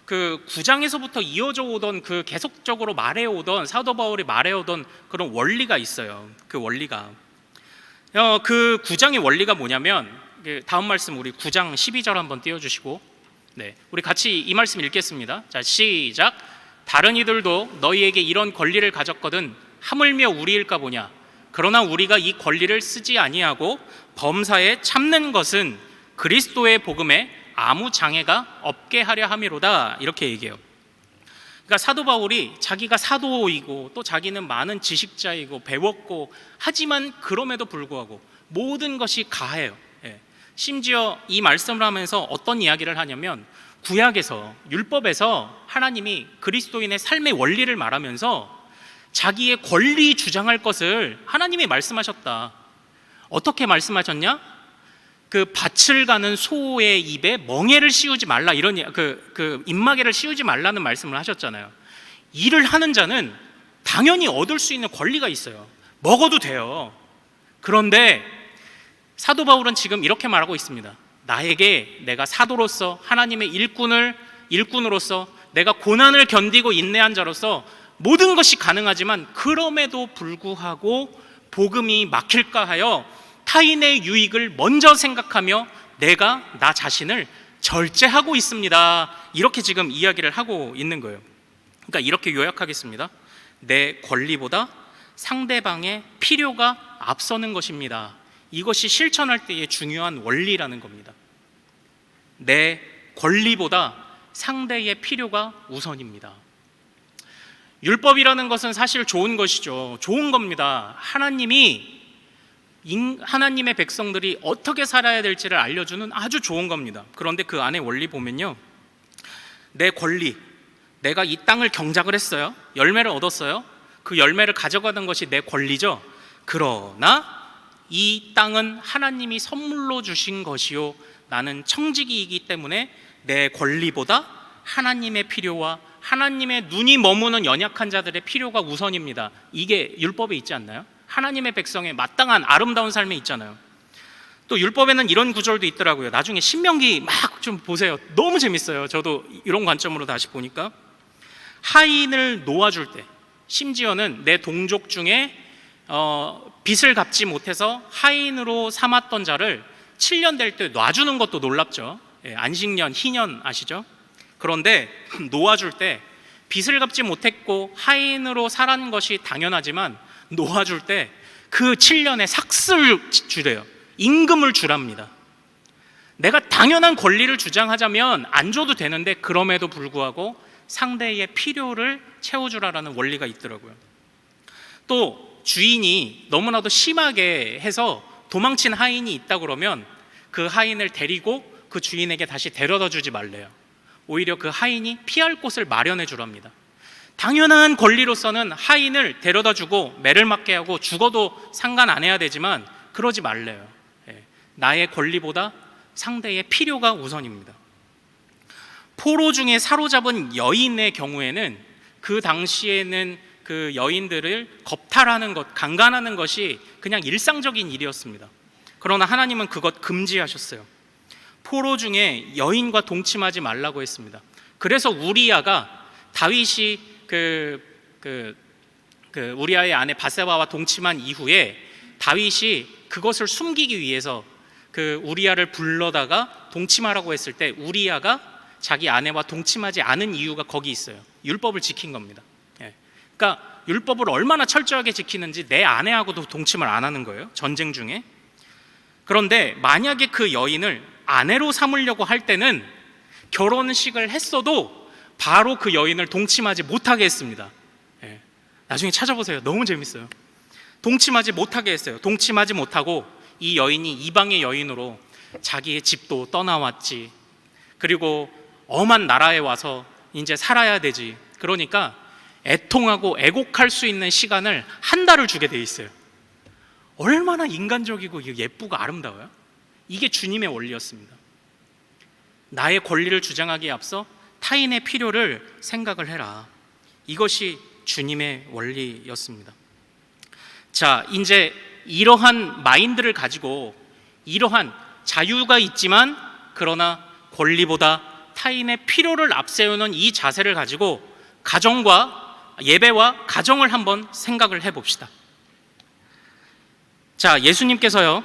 A: 그 9장에서부터 이어져 오던 그 계속적으로 말해오던 사도 바울이 말해오던 그런 원리가 있어요. 그 원리가 그 9장의 원리가 뭐냐면, 다음 말씀 우리 9장 12절 한번 띄워주시고, 우리 같이 이 말씀 읽겠습니다. 자, 시작. 다른 이들도 너희에게 이런 권리를 가졌거든 하물며 우리일까 보냐. 그러나 우리가 이 권리를 쓰지 아니하고 범사에 참는 것은 그리스도의 복음에 아무 장애가 없게 하려 함이로다. 이렇게 얘기해요. 그러니까 사도 바울이 자기가 사도이고 또 자기는 많은 지식자이고 배웠고 하지만 그럼에도 불구하고 모든 것이 가해요. 심지어 이 말씀을 하면서 어떤 이야기를 하냐면, 구약에서 율법에서 하나님이 그리스도인의 삶의 원리를 말하면서 자기의 권리 주장할 것을 하나님이 말씀하셨다. 어떻게 말씀하셨냐? 그 밭을 가는 소의 입에 멍에를 씌우지 말라, 이런 입마개를 씌우지 말라는 말씀을 하셨잖아요. 일을 하는 자는 당연히 얻을 수 있는 권리가 있어요. 먹어도 돼요. 그런데 사도 바울은 지금 이렇게 말하고 있습니다. 나에게 내가 사도로서 하나님의 일꾼으로서 내가 고난을 견디고 인내한 자로서 모든 것이 가능하지만 그럼에도 불구하고 복음이 막힐까 하여 타인의 유익을 먼저 생각하며 내가 나 자신을 절제하고 있습니다. 이렇게 지금 이야기를 하고 있는 거예요. 그러니까 이렇게 요약하겠습니다. 내 권리보다 상대방의 필요가 앞서는 것입니다. 이것이 실천할 때의 중요한 원리라는 겁니다. 내 권리보다 상대의 필요가 우선입니다. 율법이라는 것은 사실 좋은 것이죠. 좋은 겁니다. 하나님의 백성들이 어떻게 살아야 될지를 알려주는 아주 좋은 겁니다. 그런데 그 안에 원리 보면요, 내 권리, 내가 이 땅을 경작을 했어요. 열매를 얻었어요. 그 열매를 가져가는 것이 내 권리죠. 그러나 이 땅은 하나님이 선물로 주신 것이요, 나는 청지기이기 때문에 내 권리보다 하나님의 필요와 하나님의 눈이 머무는 연약한 자들의 필요가 우선입니다. 이게 율법에 있지 않나요? 하나님의 백성의 마땅한 아름다운 삶에 있잖아요. 또 율법에는 이런 구절도 있더라고요. 나중에 신명기 막 좀 보세요. 너무 재밌어요. 저도 이런 관점으로 다시 보니까, 하인을 놓아줄 때, 심지어는 내 동족 중에 빚을 갚지 못해서 하인으로 삼았던 자를 7년 될 때 놔주는 것도 놀랍죠. 안식년, 희년 아시죠? 그런데 놓아줄 때 빚을 갚지 못했고 하인으로 살았는 것이 당연하지만 놓아줄 때 그 7년의 삭스를 주래요. 임금을 주랍니다. 내가 당연한 권리를 주장하자면 안 줘도 되는데 그럼에도 불구하고 상대의 필요를 채워주라라는 원리가 있더라고요. 또 주인이 너무나도 심하게 해서 도망친 하인이 있다 그러면 그 하인을 데리고 그 주인에게 다시 데려다 주지 말래요. 오히려 그 하인이 피할 곳을 마련해 주랍니다. 당연한 권리로서는 하인을 데려다 주고 매를 맞게 하고 죽어도 상관 안 해야 되지만 그러지 말래요. 나의 권리보다 상대의 필요가 우선입니다. 포로 중에 사로잡은 여인의 경우에는 그 당시에는 그 여인들을 겁탈하는 것, 강간하는 것이 그냥 일상적인 일이었습니다. 그러나 하나님은 그것 금지하셨어요. 포로 중에 여인과 동침하지 말라고 했습니다. 그래서 우리아가 다윗이 우리아의 아내 바세바와 동침한 이후에 다윗이 그것을 숨기기 위해서 그 우리아를 불러다가 동침하라고 했을 때 우리아가 자기 아내와 동침하지 않은 이유가 거기 있어요. 율법을 지킨 겁니다. 그러니까 율법을 얼마나 철저하게 지키는지 내 아내하고도 동침을 안 하는 거예요. 전쟁 중에. 그런데 만약에 그 여인을 아내로 삼으려고 할 때는 결혼식을 했어도 바로 그 여인을 동침하지 못하게 했습니다. 나중에 찾아보세요. 너무 재밌어요. 동침하지 못하게 했어요. 동침하지 못하고 이 여인이 이방의 여인으로 자기의 집도 떠나왔지, 그리고 엄한 나라에 와서 이제 살아야 되지. 그러니까 애통하고 애곡할 수 있는 시간을 한 달을 주게 돼 있어요. 얼마나 인간적이고 예쁘고 아름다워요. 이게 주님의 원리였습니다. 나의 권리를 주장하기에 앞서 타인의 필요를 생각을 해라. 이것이 주님의 원리였습니다. 자, 이제 이러한 마인드를 가지고 이러한 자유가 있지만 그러나 권리보다 타인의 필요를 앞세우는 이 자세를 가지고 가정과 예배와 가정을 한번 생각을 해봅시다. 자, 예수님께서요,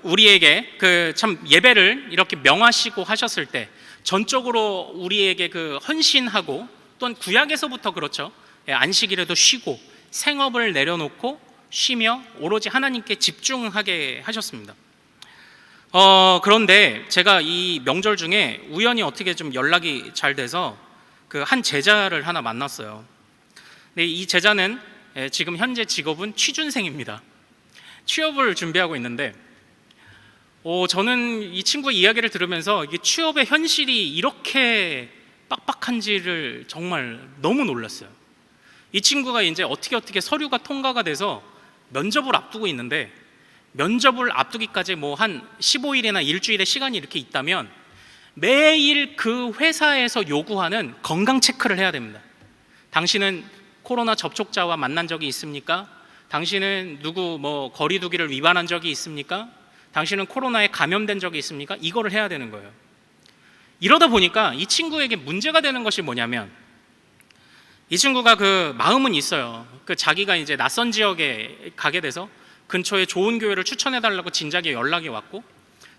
A: 우리에게 참 예배를 이렇게 명하시고 하셨을 때 전적으로 우리에게 헌신하고, 또는 구약에서부터 그렇죠. 안식일에도 쉬고 생업을 내려놓고 쉬며 오로지 하나님께 집중하게 하셨습니다. 그런데 제가 이 명절 중에 우연히 어떻게 좀 연락이 잘 돼서 한 제자를 하나 만났어요. 근데 이 제자는 지금 현재 직업은 취준생입니다. 취업을 준비하고 있는데 저는 이 친구 이야기를 들으면서 이게 취업의 현실이 이렇게 빡빡한지를 정말 너무 놀랐어요. 이 친구가 이제 어떻게 서류가 통과가 돼서 면접을 앞두고 있는데, 면접을 앞두기까지 뭐 한 15일이나 일주일의 시간이 이렇게 있다면 매일 그 회사에서 요구하는 건강 체크를 해야 됩니다. 당신은 코로나 접촉자와 만난 적이 있습니까? 당신은 누구 거리 두기를 위반한 적이 있습니까? 당신은 코로나에 감염된 적이 있습니까? 이거를 해야 되는 거예요. 이러다 보니까 이 친구에게 문제가 되는 것이 뭐냐면, 이 친구가 마음은 있어요. 자기가 이제 낯선 지역에 가게 돼서 근처에 좋은 교회를 추천해 달라고 진작에 연락이 왔고,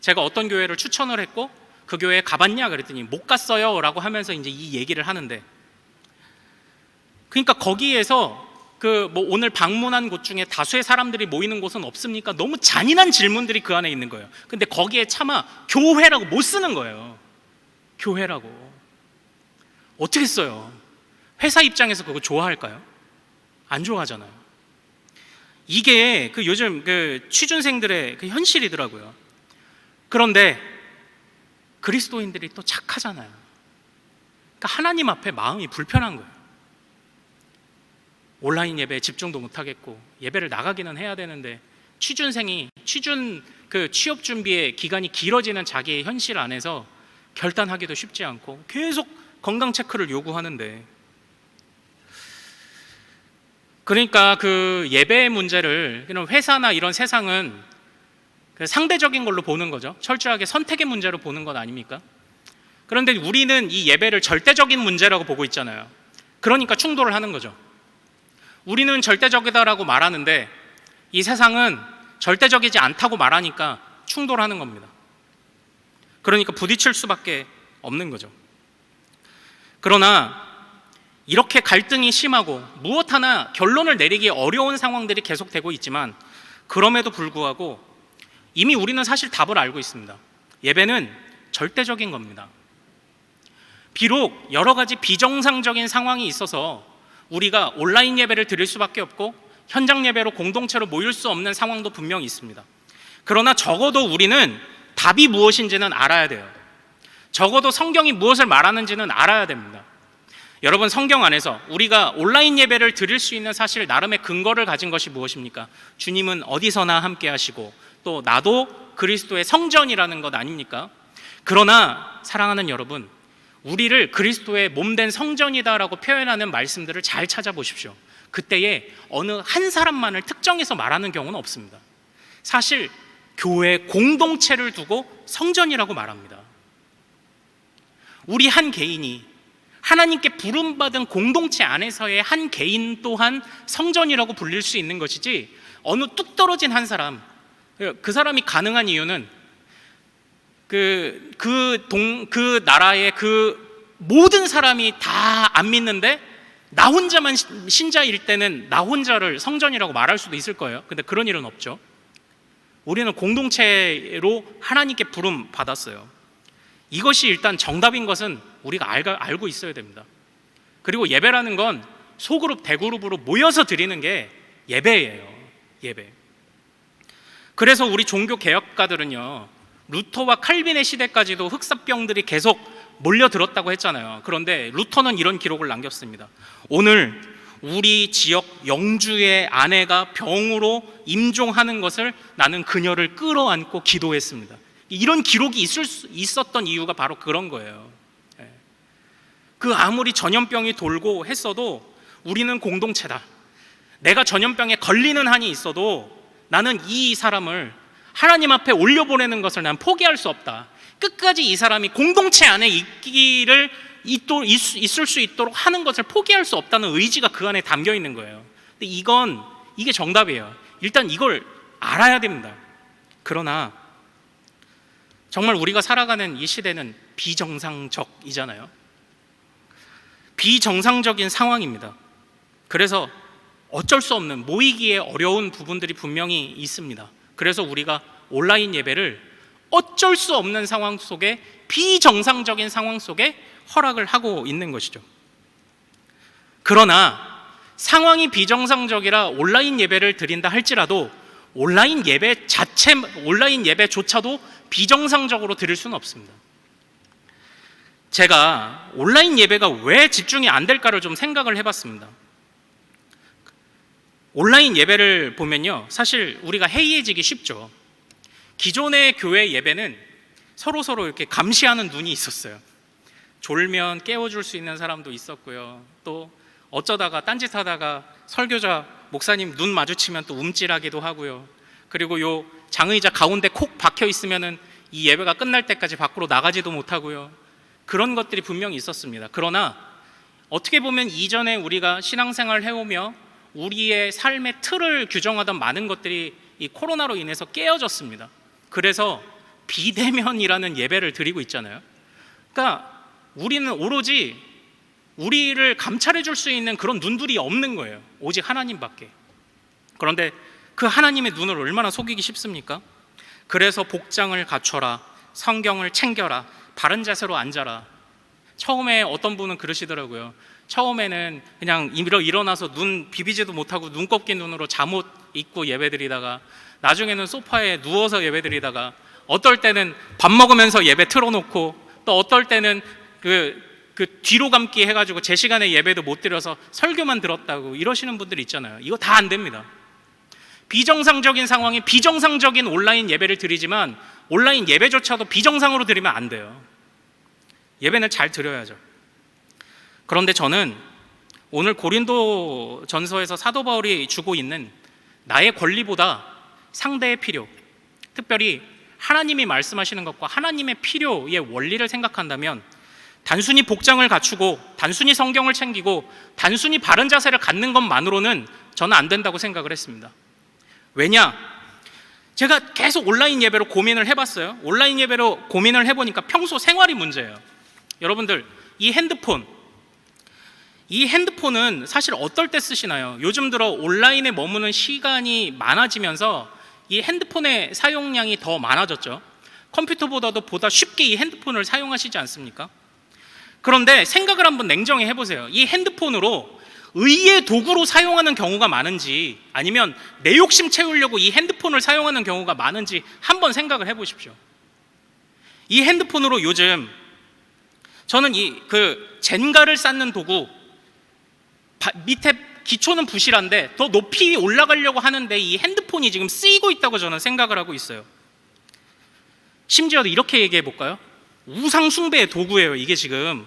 A: 제가 어떤 교회를 추천을 했고 그 교회에 가봤냐 그랬더니 못 갔어요 라고 하면서 이제 이 얘기를 하는데, 그러니까 거기에서 오늘 방문한 곳 중에 다수의 사람들이 모이는 곳은 없습니까? 너무 잔인한 질문들이 그 안에 있는 거예요. 근데 거기에 차마 교회라고 못 쓰는 거예요. 교회라고 어떻게 써요? 회사 입장에서 그거 좋아할까요? 안 좋아하잖아요. 이게 요즘 취준생들의 현실이더라고요. 그런데 그리스도인들이 또 착하잖아요. 그러니까 하나님 앞에 마음이 불편한 거예요. 온라인 예배에 집중도 못하겠고 예배를 나가기는 해야 되는데, 취준생이 취업 준비의 기간이 길어지는 자기의 현실 안에서 결단하기도 쉽지 않고 계속 건강 체크를 요구하는데, 그러니까 예배의 문제를 회사나 이런 세상은 상대적인 걸로 보는 거죠. 철저하게 선택의 문제로 보는 것 아닙니까? 그런데 우리는 이 예배를 절대적인 문제라고 보고 있잖아요. 그러니까 충돌을 하는 거죠. 우리는 절대적이다라고 말하는데 이 세상은 절대적이지 않다고 말하니까 충돌하는 겁니다. 그러니까 부딪힐 수밖에 없는 거죠. 그러나 이렇게 갈등이 심하고 무엇 하나 결론을 내리기 어려운 상황들이 계속되고 있지만, 그럼에도 불구하고 이미 우리는 사실 답을 알고 있습니다. 예배는 절대적인 겁니다. 비록 여러 가지 비정상적인 상황이 있어서 우리가 온라인 예배를 드릴 수밖에 없고 현장 예배로 공동체로 모일 수 없는 상황도 분명히 있습니다. 그러나 적어도 우리는 답이 무엇인지는 알아야 돼요. 적어도 성경이 무엇을 말하는지는 알아야 됩니다. 여러분, 성경 안에서 우리가 온라인 예배를 드릴 수 있는 사실 나름의 근거를 가진 것이 무엇입니까? 주님은 어디서나 함께 하시고 또 나도 그리스도의 성전이라는 것 아닙니까? 그러나 사랑하는 여러분, 우리를 그리스도의 몸된 성전이다라고 표현하는 말씀들을 잘 찾아보십시오. 그때에 어느 한 사람만을 특정해서 말하는 경우는 없습니다. 사실 교회 공동체를 두고 성전이라고 말합니다. 우리 한 개인이 하나님께 부름받은 공동체 안에서의 한 개인 또한 성전이라고 불릴 수 있는 것이지, 어느 뚝 떨어진 한 사람, 그 사람이 가능한 이유는 그 나라의 모든 사람이 다 안 믿는데 나 혼자만 신자일 때는 나 혼자를 성전이라고 말할 수도 있을 거예요. 근데 그런 일은 없죠. 우리는 공동체로 하나님께 부름 받았어요. 이것이 일단 정답인 것은 우리가 알고 있어야 됩니다. 그리고 예배라는 건 소그룹 대그룹으로 모여서 드리는 게 예배예요. 예배. 그래서 우리 종교 개혁가들은요, 루터와 칼빈의 시대까지도 흑사병들이 계속 몰려들었다고 했잖아요. 그런데 루터는 이런 기록을 남겼습니다. 오늘 우리 지역 영주의 아내가 병으로 임종하는 것을 나는 그녀를 끌어안고 기도했습니다. 이런 기록이 있었던 이유가 바로 그런 거예요. 그 아무리 전염병이 돌고 했어도 우리는 공동체다. 내가 전염병에 걸리는 한이 있어도 나는 이 사람을 하나님 앞에 올려보내는 것을 난 포기할 수 없다. 끝까지 이 사람이 공동체 안에 있을 수 있도록 하는 것을 포기할 수 없다는 의지가 그 안에 담겨 있는 거예요. 근데 이게 정답이에요. 일단 이걸 알아야 됩니다. 그러나 정말 우리가 살아가는 이 시대는 비정상적이잖아요. 비정상적인 상황입니다. 그래서 어쩔 수 없는, 모이기에 어려운 부분들이 분명히 있습니다. 그래서 우리가 온라인 예배를 어쩔 수 없는 상황 속에, 비정상적인 상황 속에 허락을 하고 있는 것이죠. 그러나 상황이 비정상적이라 온라인 예배를 드린다 할지라도 온라인 예배조차도 비정상적으로 드릴 수는 없습니다. 제가 온라인 예배가 왜 집중이 안 될까를 좀 생각을 해봤습니다. 온라인 예배를 보면요, 사실 우리가 해이해지기 쉽죠. 기존의 교회 예배는 서로 이렇게 감시하는 눈이 있었어요. 졸면 깨워줄 수 있는 사람도 있었고요. 또 어쩌다가 딴짓하다가 설교자 목사님 눈 마주치면 또 움찔하기도 하고요. 그리고 요 장의자 가운데 콕 박혀 있으면은 이 예배가 끝날 때까지 밖으로 나가지도 못하고요. 그런 것들이 분명히 있었습니다. 그러나 어떻게 보면 이전에 우리가 신앙생활을 해오며 우리의 삶의 틀을 규정하던 많은 것들이 이 코로나로 인해서 깨어졌습니다. 그래서 비대면이라는 예배를 드리고 있잖아요. 그러니까 우리는 오로지 우리를 감찰해 줄 수 있는 그런 눈들이 없는 거예요. 오직 하나님밖에. 그런데 그 하나님의 눈을 얼마나 속이기 쉽습니까? 그래서 복장을 갖춰라, 성경을 챙겨라, 바른 자세로 앉아라. 처음에 어떤 분은 그러시더라고요. 처음에는 그냥 일어나서 눈 비비지도 못하고 눈곱게 눈으로 잠옷 입고 예배드리다가, 나중에는 소파에 누워서 예배드리다가, 어떨 때는 밥 먹으면서 예배 틀어놓고, 또 어떨 때는 그 뒤로 감기 해가지고 제 시간에 예배도 못 드려서 설교만 들었다고 이러시는 분들 있잖아요. 이거 다 안 됩니다. 비정상적인 상황에 비정상적인 온라인 예배를 드리지만 온라인 예배조차도 비정상으로 드리면 안 돼요. 예배는 잘 드려야죠. 그런데 저는 오늘 고린도 전서에서 사도 바울이 주고 있는 나의 권리보다 상대의 필요, 특별히 하나님이 말씀하시는 것과 하나님의 필요의 원리를 생각한다면 단순히 복장을 갖추고 단순히 성경을 챙기고 단순히 바른 자세를 갖는 것만으로는 저는 안 된다고 생각을 했습니다. 왜냐? 제가 계속 온라인 예배로 고민을 해봤어요. 온라인 예배로 고민을 해보니까 평소 생활이 문제예요. 여러분들, 이 핸드폰은 사실 어떨 때 쓰시나요? 요즘 들어 온라인에 머무는 시간이 많아지면서 이 핸드폰의 사용량이 더 많아졌죠. 컴퓨터보다도 보다 쉽게 이 핸드폰을 사용하시지 않습니까? 그런데 생각을 한번 냉정히 해보세요. 이 핸드폰으로 의의 도구로 사용하는 경우가 많은지, 아니면 내 욕심 채우려고 이 핸드폰을 사용하는 경우가 많은지 한번 생각을 해보십시오. 이 핸드폰으로 요즘 저는 젠가를 쌓는 도구, 밑에 기초는 부실한데 더 높이 올라가려고 하는데 이 핸드폰이 지금 쓰이고 있다고 저는 생각을 하고 있어요. 심지어 이렇게 얘기해 볼까요? 우상 숭배의 도구예요. 이게 지금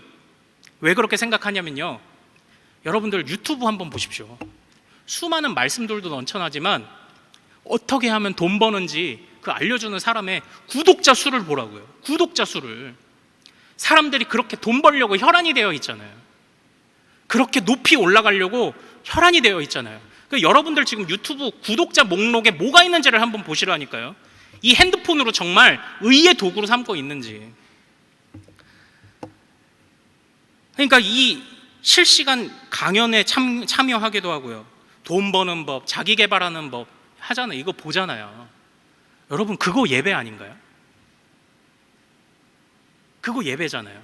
A: 왜 그렇게 생각하냐면요, 여러분들 유튜브 한번 보십시오. 수많은 말씀들도 넘쳐나지만 어떻게 하면 돈 버는지 그 알려주는 사람의 구독자 수를 보라고요. 구독자 수를. 사람들이 그렇게 돈 벌려고 혈안이 되어 있잖아요. 그렇게 높이 올라가려고 혈안이 되어 있잖아요. 여러분들 지금 유튜브 구독자 목록에 뭐가 있는지를 한번 보시라니까요. 이 핸드폰으로 정말 의의 도구로 삼고 있는지. 그러니까 이 실시간 강연에 참여하기도 하고요. 돈 버는 법, 자기 개발하는 법 하잖아요. 이거 보잖아요. 여러분, 그거 예배 아닌가요? 그거 예배잖아요.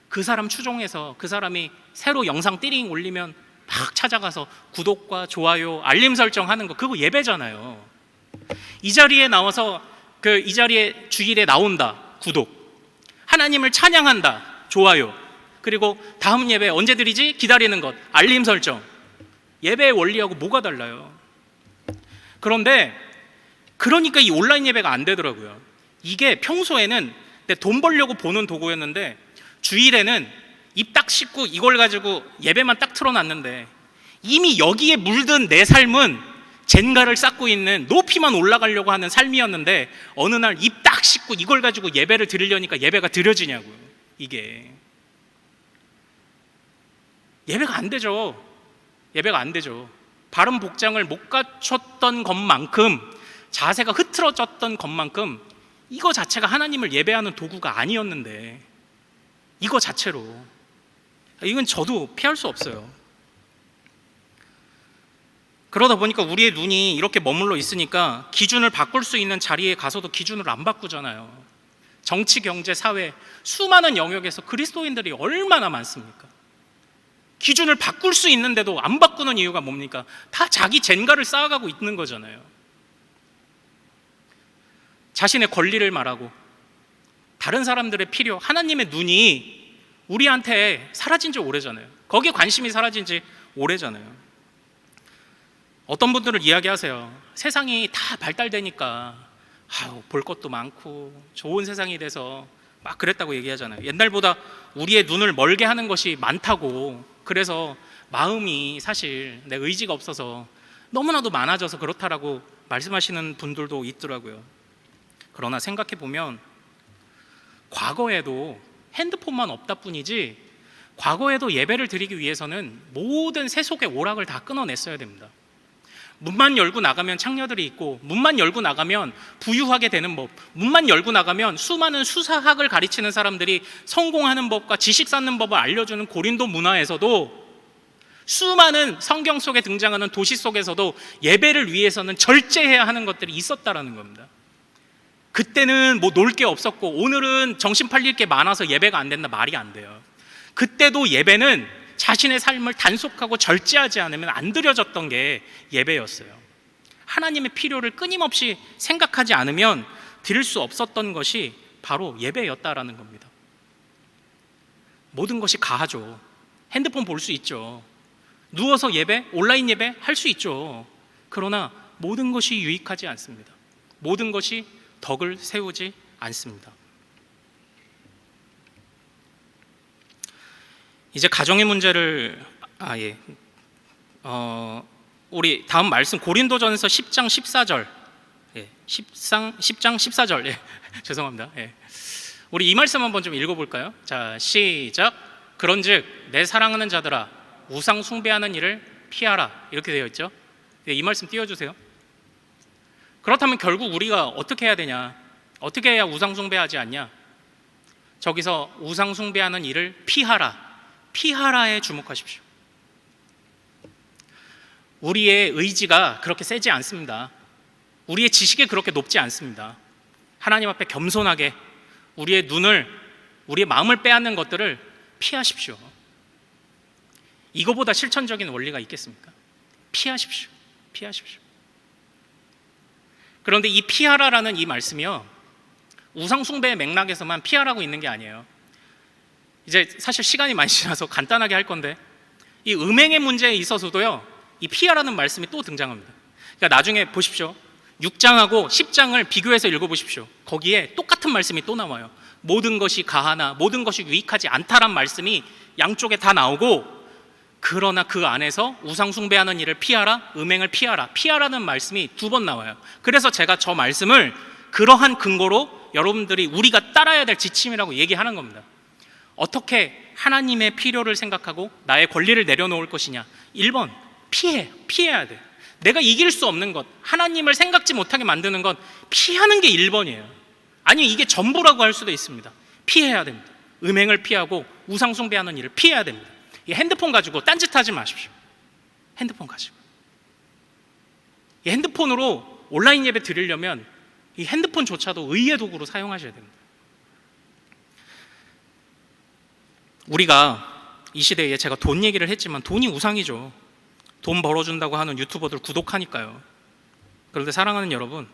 A: 그 사람 추종해서 그 사람이 새로 영상 띠링 올리면 막 찾아가서 구독과 좋아요, 알림 설정하는 거, 그거 예배잖아요. 이 자리에 나와서 이 자리에 주일에 나온다, 구독. 하나님을 찬양한다, 좋아요. 그리고 다음 예배 언제 드리지? 기다리는 것, 알림 설정. 예배의 원리하고 뭐가 달라요? 그러니까 이 온라인 예배가 안 되더라고요. 이게 평소에는 내 돈 벌려고 보는 도구였는데 주일에는 입 딱 씻고 이걸 가지고 예배만 딱 틀어놨는데 이미 여기에 물든 내 삶은 젠가를 쌓고 있는 높이만 올라가려고 하는 삶이었는데 어느 날 입 딱 씻고 이걸 가지고 예배를 드리려니까 예배가 드려지냐고요. 이게 예배가 안 되죠. 예배가 안 되죠. 바른 복장을 못 갖췄던 것만큼, 자세가 흐트러졌던 것만큼 이거 자체가 하나님을 예배하는 도구가 아니었는데, 이거 자체로 이건 저도 피할 수 없어요. 그러다 보니까 우리의 눈이 이렇게 머물러 있으니까 기준을 바꿀 수 있는 자리에 가서도 기준을 안 바꾸잖아요. 정치, 경제, 사회 수많은 영역에서 그리스도인들이 얼마나 많습니까? 기준을 바꿀 수 있는데도 안 바꾸는 이유가 뭡니까? 다 자기 젠가를 쌓아가고 있는 거잖아요. 자신의 권리를 말하고 다른 사람들의 필요, 하나님의 눈이 우리한테 사라진 지 오래잖아요. 거기에 관심이 사라진 지 오래잖아요. 어떤 분들은 이야기하세요. 세상이 다 발달되니까 볼 것도 많고 좋은 세상이 돼서 막 그랬다고 얘기하잖아요. 옛날보다 우리의 눈을 멀게 하는 것이 많다고, 그래서 마음이 사실 내 의지가 없어서 너무나도 많아져서 그렇다라고 말씀하시는 분들도 있더라고요. 그러나 생각해보면 과거에도 핸드폰만 없다 뿐이지 과거에도 예배를 드리기 위해서는 모든 세속의 오락을 다 끊어냈어야 됩니다. 문만 열고 나가면 창녀들이 있고, 문만 열고 나가면 부유하게 되는 법, 문만 열고 나가면 수많은 수사학을 가르치는 사람들이 성공하는 법과 지식 쌓는 법을 알려주는 고린도 문화에서도, 수많은 성경 속에 등장하는 도시 속에서도 예배를 위해서는 절제해야 하는 것들이 있었다라는 겁니다. 그때는 뭐 놀 게 없었고 오늘은 정신 팔릴 게 많아서 예배가 안 된다, 말이 안 돼요. 그때도 예배는 자신의 삶을 단속하고 절제하지 않으면 안 드려졌던 게 예배였어요. 하나님의 필요를 끊임없이 생각하지 않으면 드릴 수 없었던 것이 바로 예배였다라는 겁니다. 모든 것이 가하죠. 핸드폰 볼 수 있죠. 누워서 예배, 온라인 예배 할 수 있죠. 그러나 모든 것이 유익하지 않습니다. 모든 것이 덕을 세우지 않습니다. 이제 가정의 문제를 우리 다음 말씀 고린도전서 10장 14절 10장 14절 죄송합니다. 우리 이 말씀 한번 좀 읽어볼까요? 자, 시작. 그런즉 내 사랑하는 자들아 우상 숭배하는 일을 피하라, 이렇게 되어 있죠. 이 말씀 띄워주세요. 그렇다면 결국 우리가 어떻게 해야 되냐? 어떻게 해야 우상 숭배하지 않냐? 저기서 우상 숭배하는 일을 피하라에 주목하십시오. 우리의 의지가 그렇게 세지 않습니다. 우리의 지식이 그렇게 높지 않습니다. 하나님 앞에 겸손하게 우리의 눈을, 우리의 마음을 빼앗는 것들을 피하십시오. 이거보다 실천적인 원리가 있겠습니까? 피하십시오. 그런데 이 피하라라는 이 말씀이요, 우상 숭배의 맥락에서만 피하라고 있는 게 아니에요. 이제 사실 시간이 많이 지나서 간단하게 할 건데, 이 음행의 문제에 있어서도요, 이 피하라는 말씀이 또 등장합니다. 그러니까 나중에 보십시오. 6장하고 10장을 비교해서 읽어보십시오. 거기에 똑같은 말씀이 또 나와요. 모든 것이 가하나 모든 것이 유익하지 않다란 말씀이 양쪽에 다 나오고, 그러나 그 안에서 우상 숭배하는 일을 피하라, 음행을 피하라는 말씀이 2번 나와요. 그래서 제가 저 말씀을 그러한 근거로 여러분들이 우리가 따라야 될 지침이라고 얘기하는 겁니다. 어떻게 하나님의 필요를 생각하고 나의 권리를 내려놓을 것이냐. 1번, 피해야 돼. 내가 이길 수 없는 것, 하나님을 생각지 못하게 만드는 건 피하는 게 1번이에요. 아니, 이게 전부라고 할 수도 있습니다. 피해야 됩니다. 음행을 피하고 우상 숭배하는 일을 피해야 됩니다. 이 핸드폰 가지고 딴짓하지 마십시오. 핸드폰 가지고. 이 핸드폰으로 온라인 예배 드리려면 이 핸드폰조차도 의의 도구로 사용하셔야 됩니다. 우리가 이 시대에, 제가 돈 얘기를 했지만 돈이 우상이죠. 돈 벌어준다고 하는 유튜버들 구독하니까요. 그런데 사랑하는 여러분,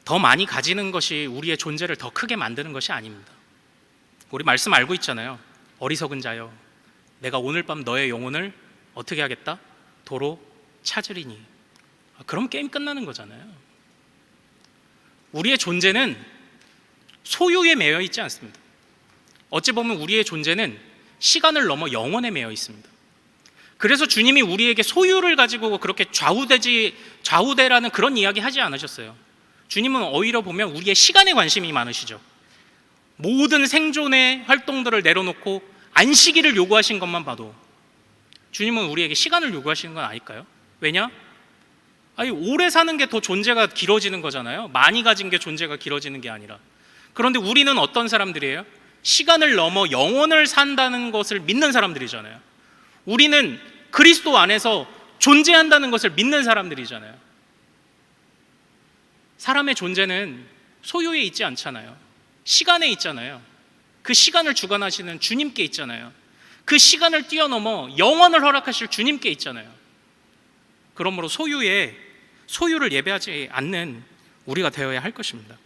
A: 더 많이 가지는 것이 우리의 존재를 더 크게 만드는 것이 아닙니다. 우리 말씀 알고 있잖아요. 어리석은 자여, 내가 오늘 밤 너의 영혼을 어떻게 하겠다? 도로 찾으리니. 그럼 게임 끝나는 거잖아요. 우리의 존재는 소유에 매여 있지 않습니다. 어찌 보면 우리의 존재는 시간을 넘어 영원에 매여 있습니다. 그래서 주님이 우리에게 소유를 가지고 그렇게 좌우되라는 그런 이야기 하지 않으셨어요. 주님은 오히려 보면 우리의 시간에 관심이 많으시죠. 모든 생존의 활동들을 내려놓고 안식일을 요구하신 것만 봐도 주님은 우리에게 시간을 요구하시는 건 아닐까요? 왜냐? 오래 사는 게 더 존재가 길어지는 거잖아요. 많이 가진 게 존재가 길어지는 게 아니라. 그런데 우리는 어떤 사람들이에요? 시간을 넘어 영원을 산다는 것을 믿는 사람들이잖아요. 우리는 그리스도 안에서 존재한다는 것을 믿는 사람들이잖아요. 사람의 존재는 소유에 있지 않잖아요. 시간에 있잖아요. 그 시간을 주관하시는 주님께 있잖아요. 그 시간을 뛰어넘어 영원을 허락하실 주님께 있잖아요. 그러므로 소유를 예배하지 않는 우리가 되어야 할 것입니다.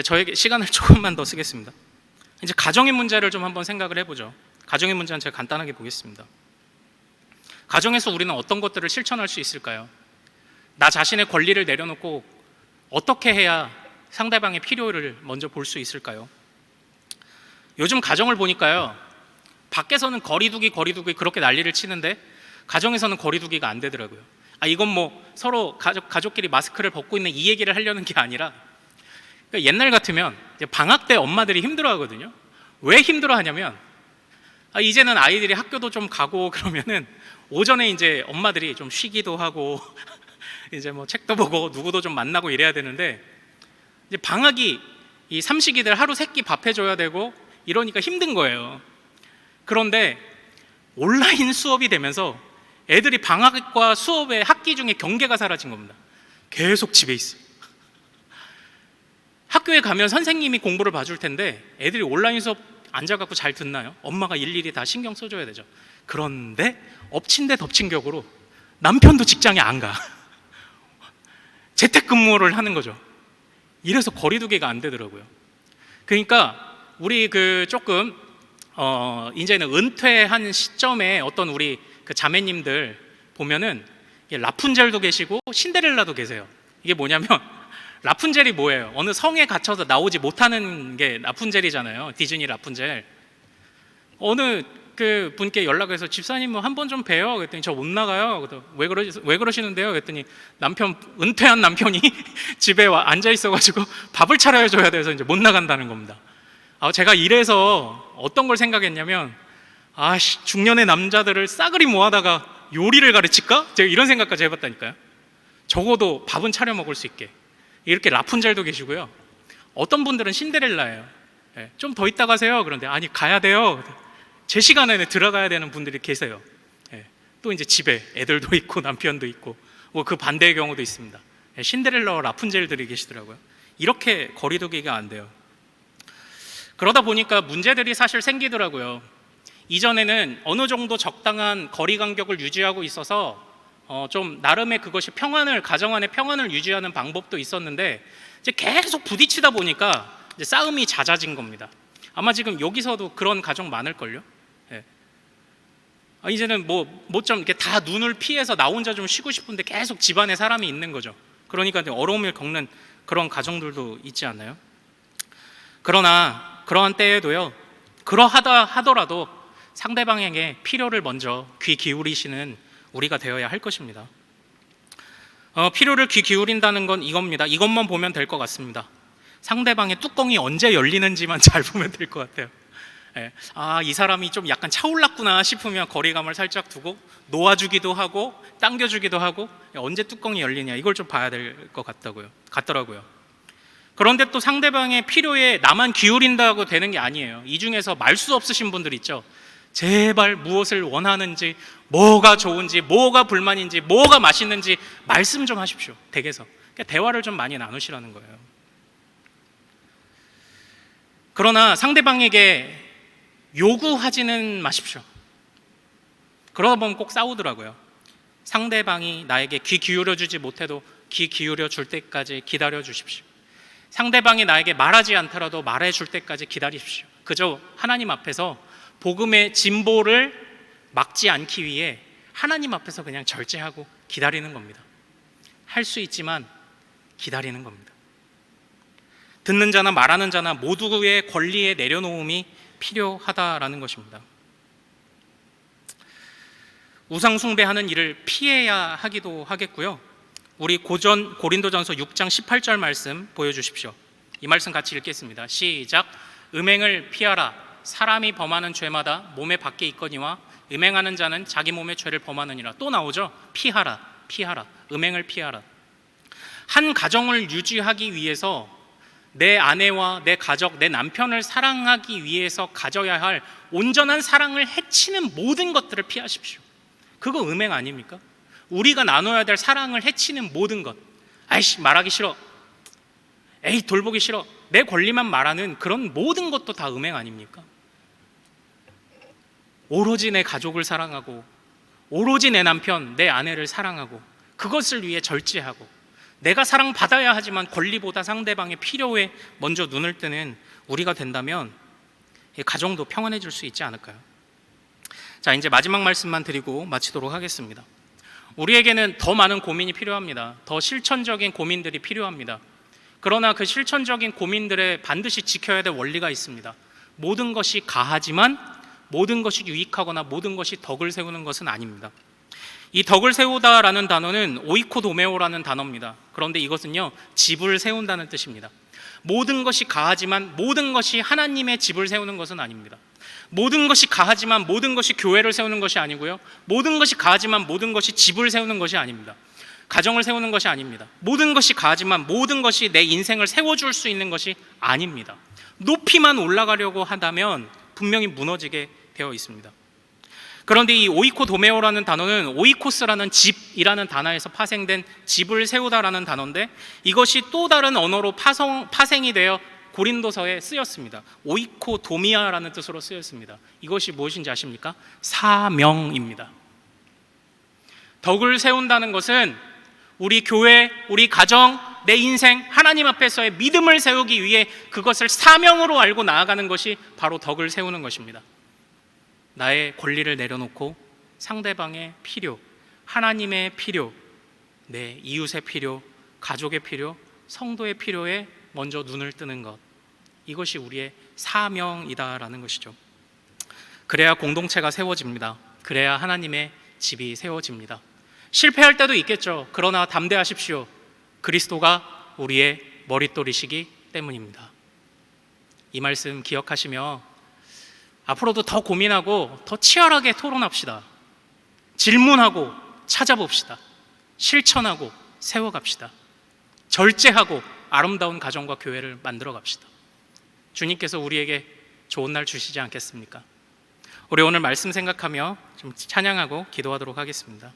A: 저에게 시간을 조금만 더 쓰겠습니다. 이제 가정의 문제를 좀 한번 생각을 해보죠. 가정의 문제는 제가 간단하게 보겠습니다. 가정에서 우리는 어떤 것들을 실천할 수 있을까요? 나 자신의 권리를 내려놓고 어떻게 해야 상대방의 필요를 먼저 볼 수 있을까요? 요즘 가정을 보니까요, 밖에서는 거리두기 그렇게 난리를 치는데 가정에서는 거리두기가 안 되더라고요. 이건 뭐 서로 가족끼리 마스크를 벗고 있는 이 얘기를 하려는 게 아니라, 그러니까 옛날 같으면 방학 때 엄마들이 힘들어하거든요. 왜 힘들어하냐면 이제는 아이들이 학교도 좀 가고 그러면은 오전에 이제 엄마들이 좀 쉬기도 하고 이제 뭐 책도 보고 누구도 좀 만나고 이래야 되는데, 이제 방학이 이 삼식이들 하루 세끼 밥 해줘야 되고 이러니까 힘든 거예요. 그런데 온라인 수업이 되면서 애들이 방학과 수업의 학기 중에 경계가 사라진 겁니다. 계속 집에 있어요. 학교에 가면 선생님이 공부를 봐줄 텐데 애들이 온라인 수업 앉아갖고 잘 듣나요? 엄마가 일일이 다 신경 써줘야 되죠. 그런데 엎친 데 덮친 격으로 남편도 직장에 안 가. 재택근무를 하는 거죠. 이래서 거리두기가 안 되더라고요. 그러니까 우리 조금 이제는 은퇴한 시점에 어떤 우리 그 자매님들 보면은 라푼젤도 계시고 신데렐라도 계세요. 이게 뭐냐면 라푼젤이 뭐예요? 어느 성에 갇혀서 나오지 못하는 게 라푼젤이잖아요. 디즈니 라푼젤. 어느 그 분께 연락해서 집사님 한 번 좀 봬요. 그랬더니 저 못 나가요. 왜 그러시는데요? 그랬더니 은퇴한 남편이 집에 앉아 있어가지고 밥을 차려줘야 돼서 이제 못 나간다는 겁니다. 제가 이래서 어떤 걸 생각했냐면, 중년의 남자들을 싸그리 모아다가 요리를 가르칠까? 제가 이런 생각까지 해봤다니까요. 적어도 밥은 차려 먹을 수 있게. 이렇게 라푼젤도 계시고요. 어떤 분들은 신데렐라예요. 좀 더 있다 가세요. 그런데 아니 가야 돼요. 제 시간에는 들어가야 되는 분들이 계세요. 또 이제 집에 애들도 있고 남편도 있고 뭐 그 반대의 경우도 있습니다. 신데렐라와 라푼젤들이 계시더라고요. 이렇게 거리두기가 안 돼요. 그러다 보니까 문제들이 사실 생기더라고요. 이전에는 어느 정도 적당한 거리 간격을 유지하고 있어서 좀 나름의 그것이 가정 안의 평안을 유지하는 방법도 있었는데, 이제 계속 부딪히다 보니까 이제 싸움이 잦아진 겁니다. 아마 지금 여기서도 그런 가정 많을걸요. 이제는 좀 이렇게 다 눈을 피해서 나 혼자 좀 쉬고 싶은데 계속 집안에 사람이 있는 거죠. 그러니까 어려움을 겪는 그런 가정들도 있지 않나요? 그러나 그러한 때에도요, 그러하다 하더라도 상대방에게 필요를 먼저 귀 기울이시는 우리가 되어야 할 것입니다. 필요를 귀 기울인다는 건 이겁니다. 이것만 보면 될 것 같습니다. 상대방의 뚜껑이 언제 열리는지만 잘 보면 될 것 같아요. 이 사람이 좀 약간 차올랐구나 싶으면 거리감을 살짝 두고 놓아주기도 하고 당겨주기도 하고, 언제 뚜껑이 열리냐 이걸 좀 봐야 될 것 같더라고요. 그런데 또 상대방의 필요에 나만 기울인다고 되는 게 아니에요. 이 중에서 말 수 없으신 분들 있죠. 제발 무엇을 원하는지, 뭐가 좋은지, 뭐가 불만인지, 뭐가 맛있는지 말씀 좀 하십시오. 댁에서. 그러니까 대화를 좀 많이 나누시라는 거예요. 그러나 상대방에게 요구하지는 마십시오. 그러다 보면 꼭 싸우더라고요. 상대방이 나에게 귀 기울여 주지 못해도 귀 기울여 줄 때까지 기다려 주십시오. 상대방이 나에게 말하지 않더라도 말해 줄 때까지 기다리십시오. 그저 하나님 앞에서 복음의 진보를 막지 않기 위해 하나님 앞에서 그냥 절제하고 기다리는 겁니다. 할 수 있지만 기다리는 겁니다. 듣는 자나 말하는 자나 모두의 권리의 내려놓음이 필요하다라는 것입니다. 우상 숭배하는 일을 피해야 하기도 하겠고요. 우리 고린도전서 6장 18절 말씀 보여주십시오. 이 말씀 같이 읽겠습니다. 시작. 음행을 피하라. 사람이 범하는 죄마다 몸에 밖에 있거니와 음행하는 자는 자기 몸의 죄를 범하느니라. 또 나오죠. 피하라. 피하라. 음행을 피하라. 한 가정을 유지하기 위해서 내 아내와 내 가족, 내 남편을 사랑하기 위해서 가져야 할 온전한 사랑을 해치는 모든 것들을 피하십시오. 그거 음행 아닙니까? 우리가 나눠야 될 사랑을 해치는 모든 것. 아이씨, 말하기 싫어. 에이, 돌보기 싫어. 내 권리만 말하는 그런 모든 것도 다 음행 아닙니까? 오로지 내 가족을 사랑하고 오로지 내 남편, 내 아내를 사랑하고 그것을 위해 절제하고 내가 사랑받아야 하지만 권리보다 상대방의 필요에 먼저 눈을 뜨는 우리가 된다면 가정도 평안해질 수 있지 않을까요? 자, 이제 마지막 말씀만 드리고 마치도록 하겠습니다. 우리에게는 더 많은 고민이 필요합니다. 더 실천적인 고민들이 필요합니다. 그러나 그 실천적인 고민들에 반드시 지켜야 될 원리가 있습니다. 모든 것이 가하지만 모든 것이 유익하거나 모든 것이 덕을 세우는 것은 아닙니다. 이 덕을 세우다라는 단어는 오이코도메오라는 단어입니다. 그런데 이것은요, 집을 세운다는 뜻입니다. 모든 것이 가하지만 모든 것이 하나님의 집을 세우는 것은 아닙니다. 모든 것이 가하지만 모든 것이 교회를 세우는 것이 아니고요, 모든 것이 가하지만 모든 것이 집을 세우는 것이 아닙니다. 가정을 세우는 것이 아닙니다. 모든 것이 가하지만 모든 것이 내 인생을 세워줄 수 있는 것이 아닙니다. 높이만 올라가려고 한다면 분명히 무너지게 되어 있습니다. 그런데 이 오이코도메오라는 단어는 오이코스라는 집이라는 단어에서 파생된 집을 세우다라는 단어인데, 이것이 또 다른 언어로 파생이 되어 고린도서에 쓰였습니다. 오이코도미아라는 뜻으로 쓰였습니다. 이것이 무엇인지 아십니까? 사명입니다. 덕을 세운다는 것은 우리 교회, 우리 가정, 내 인생, 하나님 앞에서의 믿음을 세우기 위해 그것을 사명으로 알고 나아가는 것이 바로 덕을 세우는 것입니다. 나의 권리를 내려놓고 상대방의 필요, 하나님의 필요, 내 이웃의 필요, 가족의 필요, 성도의 필요에 먼저 눈을 뜨는 것, 이것이 우리의 사명이다라는 것이죠. 그래야 공동체가 세워집니다. 그래야 하나님의 집이 세워집니다. 실패할 때도 있겠죠. 그러나 담대하십시오. 그리스도가 우리의 머릿돌이시기 때문입니다. 이 말씀 기억하시며 앞으로도 더 고민하고 더 치열하게 토론합시다. 질문하고 찾아봅시다. 실천하고 세워갑시다. 절제하고 아름다운 가정과 교회를 만들어 갑시다. 주님께서 우리에게 좋은 날 주시지 않겠습니까? 우리 오늘 말씀 생각하며 좀 찬양하고 기도하도록 하겠습니다.